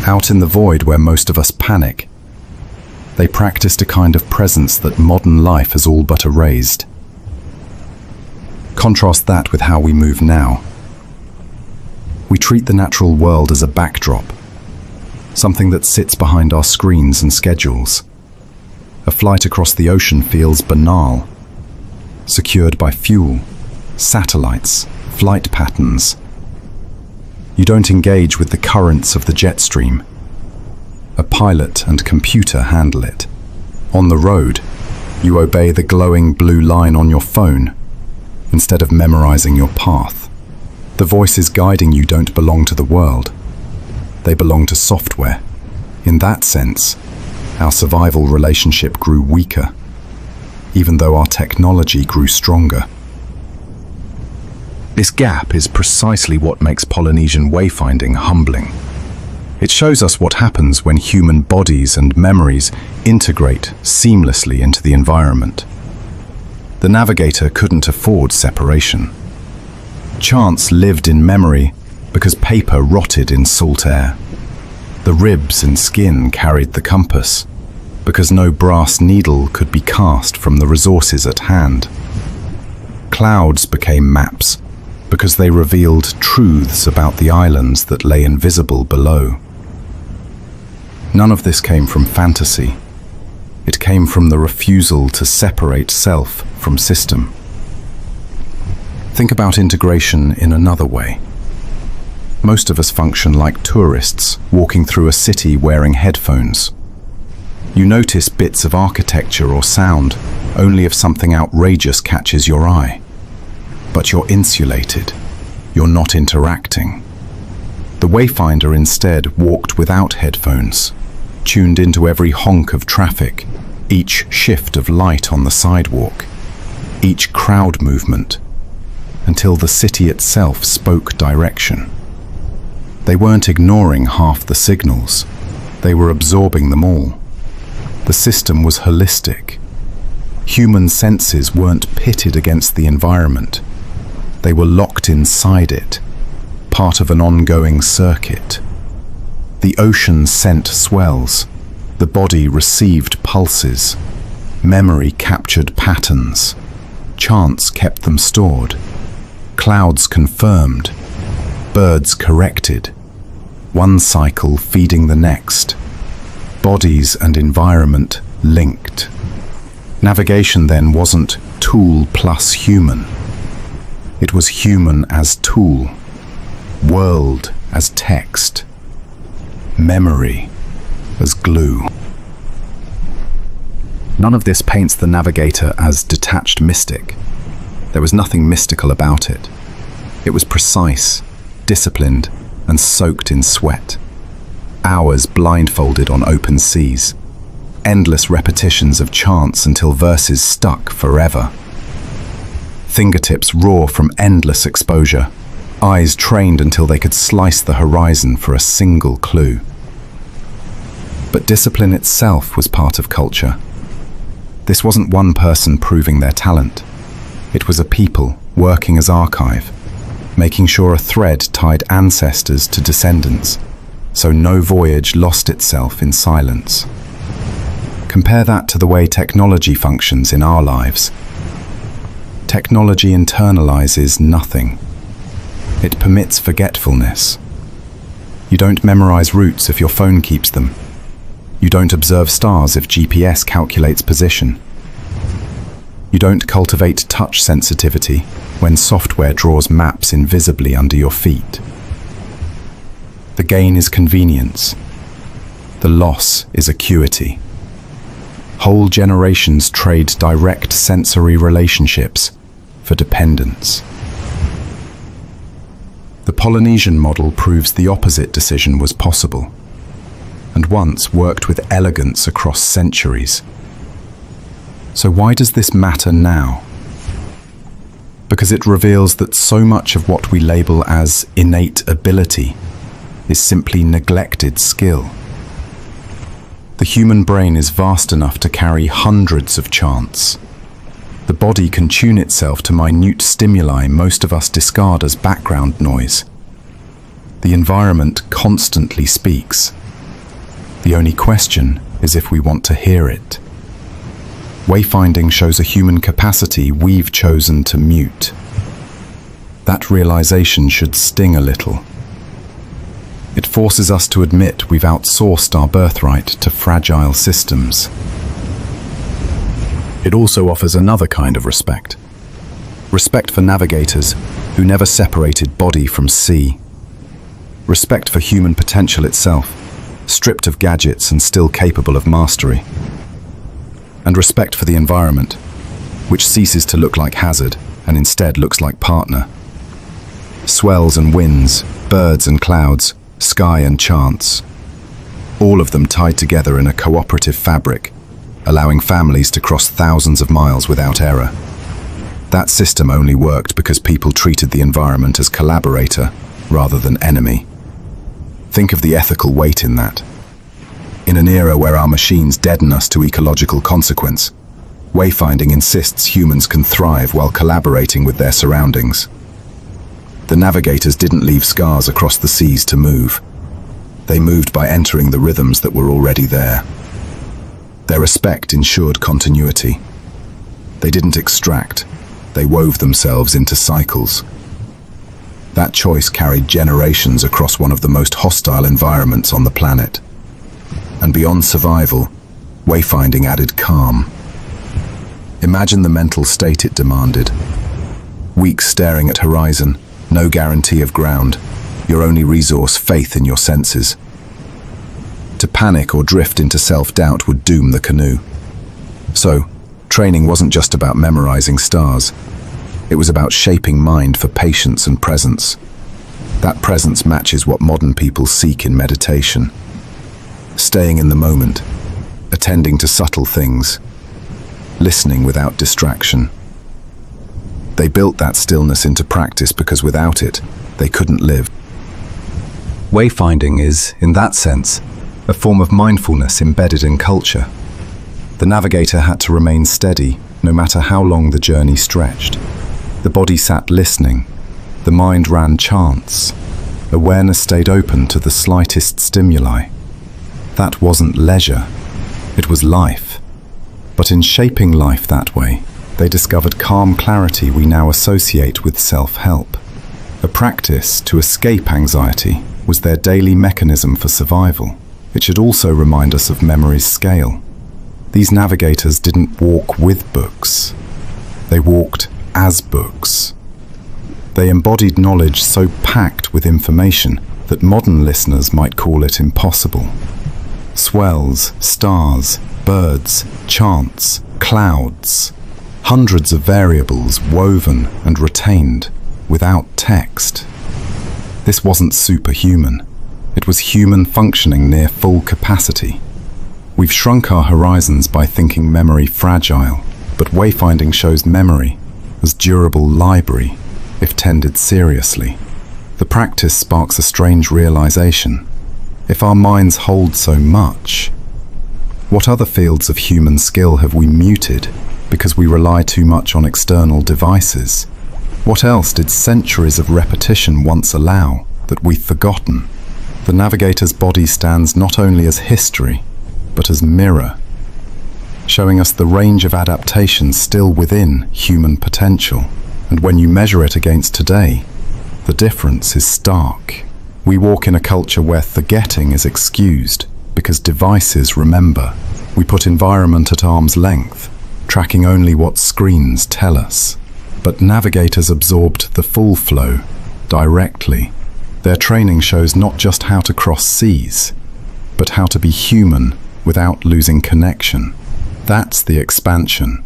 Out in the void where most of us panic, they practiced a kind of presence that modern life has all but erased. Contrast that with how we move now. We treat the natural world as a backdrop, something that sits behind our screens and schedules. A flight across the ocean feels banal, secured by fuel, satellites, flight patterns. You don't engage with the currents of the jet stream. A pilot and computer handle it. On the road, you obey the glowing blue line on your phone instead of memorizing your path. The voices guiding you don't belong to the world. They belong to software. In that sense, our survival relationship grew weaker, even though our technology grew stronger. This gap is precisely what makes Polynesian wayfinding humbling. It shows us what happens when human bodies and memories integrate seamlessly into the environment. The navigator couldn't afford separation. Chance lived in memory because paper rotted in salt air. The ribs and skin carried the compass because no brass needle could be cast from the resources at hand. Clouds became maps because they revealed truths about the islands that lay invisible below. None of this came from fantasy. It came from the refusal to separate self from system. Think about integration in another way. Most of us function like tourists walking through a city wearing headphones. You notice bits of architecture or sound only if something outrageous catches your eye. But you're insulated. You're not interacting. The wayfinder instead walked without headphones, tuned into every honk of traffic, each shift of light on the sidewalk, each crowd movement, until the city itself spoke direction. They weren't ignoring half the signals. They were absorbing them all. The system was holistic. Human senses weren't pitted against the environment. They were locked inside it, part of an ongoing circuit. The ocean sent swells. The body received pulses. Memory captured patterns. Chance kept them stored. Clouds confirmed. Birds corrected. One cycle feeding the next. Bodies and environment linked. Navigation then wasn't tool plus human. It was human as tool, world as text, memory as glue. None of this paints the navigator as detached mystic. There was nothing mystical about it. It was precise, disciplined, and soaked in sweat. Hours blindfolded on open seas. Endless repetitions of chants until verses stuck forever. Fingertips raw from endless exposure. Eyes trained until they could slice the horizon for a single clue. But discipline itself was part of culture. This wasn't one person proving their talent. It was a people working as archive, making sure a thread tied ancestors to descendants, so no voyage lost itself in silence. Compare that to the way technology functions in our lives. Technology internalizes nothing. It permits forgetfulness. You don't memorize routes if your phone keeps them. You don't observe stars if GPS calculates position. You don't cultivate touch sensitivity when software draws maps invisibly under your feet. The gain is convenience. The loss is acuity. Whole generations trade direct sensory relationships for dependence. The Polynesian model proves the opposite decision was possible, and once worked with elegance across centuries. So why does this matter now? Because it reveals that so much of what we label as innate ability is simply neglected skill. The human brain is vast enough to carry hundreds of chants. The body can tune itself to minute stimuli most of us discard as background noise. The environment constantly speaks. The only question is if we want to hear it. Wayfinding shows a human capacity we've chosen to mute. That realization should sting a little. It forces us to admit we've outsourced our birthright to fragile systems. It also offers another kind of respect. Respect for navigators who never separated body from sea. Respect for human potential itself, stripped of gadgets and still capable of mastery. And respect for the environment, which ceases to look like hazard and instead looks like partner. Swells and winds, birds and clouds, sky and chance, all of them tied together in a cooperative fabric, allowing families to cross thousands of miles without error. That system only worked because people treated the environment as collaborator rather than enemy. Think of the ethical weight in that. In an era where our machines deaden us to ecological consequence, wayfinding insists humans can thrive while collaborating with their surroundings. The navigators didn't leave scars across the seas to move. They moved by entering the rhythms that were already there. Their respect ensured continuity. They didn't extract, they wove themselves into cycles. That choice carried generations across one of the most hostile environments on the planet. And beyond survival, wayfinding added calm. Imagine the mental state it demanded. Weeks staring at horizon, no guarantee of ground, your only resource faith in your senses. To panic or drift into self-doubt would doom the canoe. So, training wasn't just about memorizing stars. It was about shaping mind for patience and presence. That presence matches what modern people seek in meditation. Staying in the moment, attending to subtle things, listening without distraction. They built that stillness into practice because without it, they couldn't live. Wayfinding is, in that sense, a form of mindfulness embedded in culture. The navigator had to remain steady, no matter how long the journey stretched. The body sat listening, the mind ran chants. Awareness stayed open to the slightest stimuli. That wasn't leisure, it was life. But in shaping life that way, they discovered calm clarity we now associate with self-help. A practice to escape anxiety was their daily mechanism for survival. It should also remind us of memory's scale. These navigators didn't walk with books. They walked as books. They embodied knowledge so packed with information that modern listeners might call it impossible. Swells, stars, birds, chants, clouds. Hundreds of variables woven and retained without text. This wasn't superhuman. It was human functioning near full capacity. We've shrunk our horizons by thinking memory fragile, but wayfinding shows memory as durable library if tended seriously. The practice sparks a strange realization. If our minds hold so much, what other fields of human skill have we muted because we rely too much on external devices? What else did centuries of repetition once allow that we've forgotten? The navigator's body stands not only as history, but as mirror, showing us the range of adaptations still within human potential. And when you measure it against today, the difference is stark. We walk in a culture where forgetting is excused because devices remember. We put environment at arm's length, tracking only what screens tell us. But navigators absorbed the full flow directly. Their training shows not just how to cross seas, but how to be human without losing connection. That's the expansion.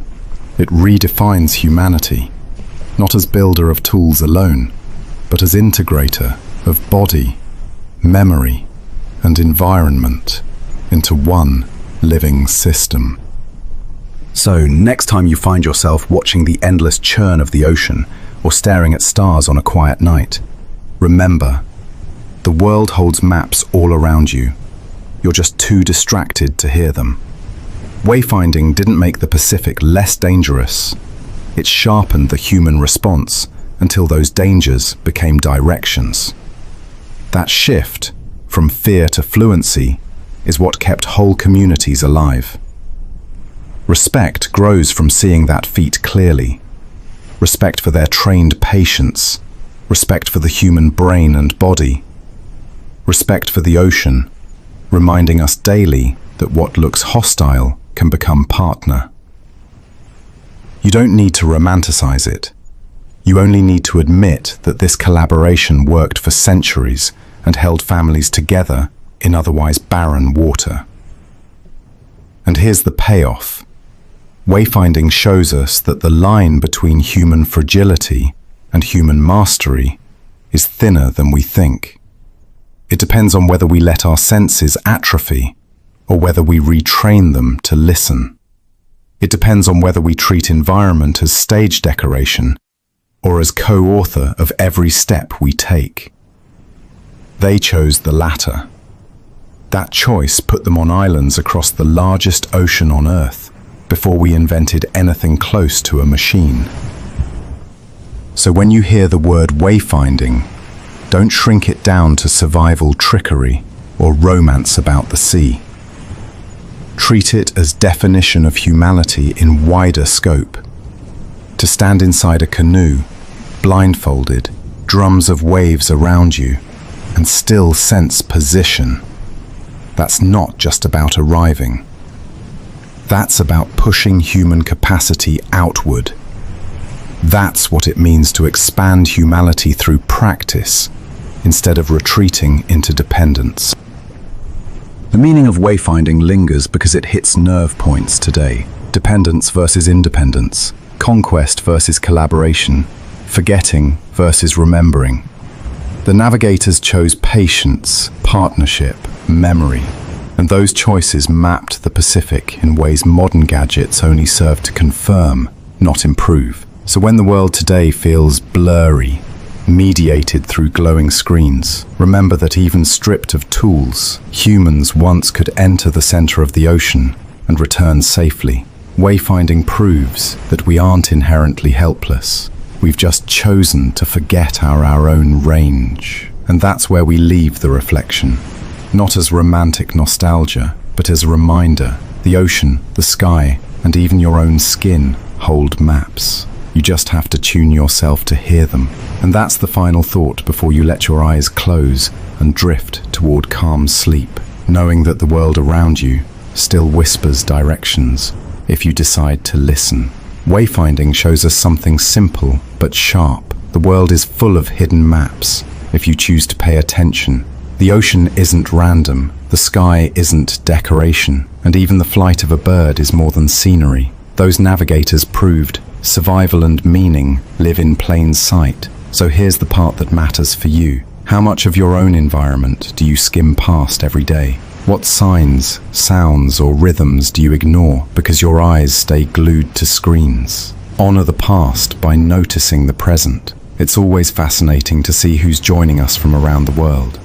It redefines humanity, not as builder of tools alone, but as integrator of body, memory, and environment into one living system. So, next time you find yourself watching the endless churn of the ocean or staring at stars on a quiet night, remember, the world holds maps all around you. You're just too distracted to hear them. Wayfinding didn't make the Pacific less dangerous. It sharpened the human response until those dangers became directions. That shift from fear to fluency is what kept whole communities alive. Respect grows from seeing that feat clearly. Respect for their trained patience. Respect for the human brain and body. Respect for the ocean, reminding us daily that what looks hostile can become partner. You don't need to romanticize it. You only need to admit that this collaboration worked for centuries and held families together in otherwise barren water. And here's the payoff. Wayfinding shows us that the line between human fragility and human mastery is thinner than we think. It depends on whether we let our senses atrophy or whether we retrain them to listen. It depends on whether we treat environment as stage decoration or as co-author of every step we take. They chose the latter. That choice put them on islands across the largest ocean on Earth before we invented anything close to a machine. So when you hear the word wayfinding, don't shrink it down to survival trickery or romance about the sea. Treat it as definition of humanity in wider scope. To stand inside a canoe, blindfolded, drums of waves around you, and still sense position. That's not just about arriving. That's about pushing human capacity outward. That's what it means to expand humanity through practice, instead of retreating into dependence. The meaning of wayfinding lingers because it hits nerve points today. Dependence versus independence, conquest versus collaboration, forgetting versus remembering. The navigators chose patience, partnership, memory, and those choices mapped the Pacific in ways modern gadgets only serve to confirm, not improve. So when the world today feels blurry, mediated through glowing screens, remember that even stripped of tools, humans once could enter the center of the ocean and return safely. Wayfinding proves that we aren't inherently helpless. We've just chosen to forget our own range. And that's where we leave the reflection. Not as romantic nostalgia, but as a reminder. The ocean, the sky, and even your own skin hold maps. You just have to tune yourself to hear them. And that's the final thought before you let your eyes close and drift toward calm sleep, knowing that the world around you still whispers directions if you decide to listen. Wayfinding shows us something simple but sharp. The world is full of hidden maps if you choose to pay attention. The ocean isn't random, the sky isn't decoration, and even the flight of a bird is more than scenery. Those navigators proved survival and meaning live in plain sight. So here's the part that matters for you. How much of your own environment do you skim past every day? What signs, sounds, or rhythms do you ignore because your eyes stay glued to screens? Honor the past by noticing the present. It's always fascinating to see who's joining us from around the world.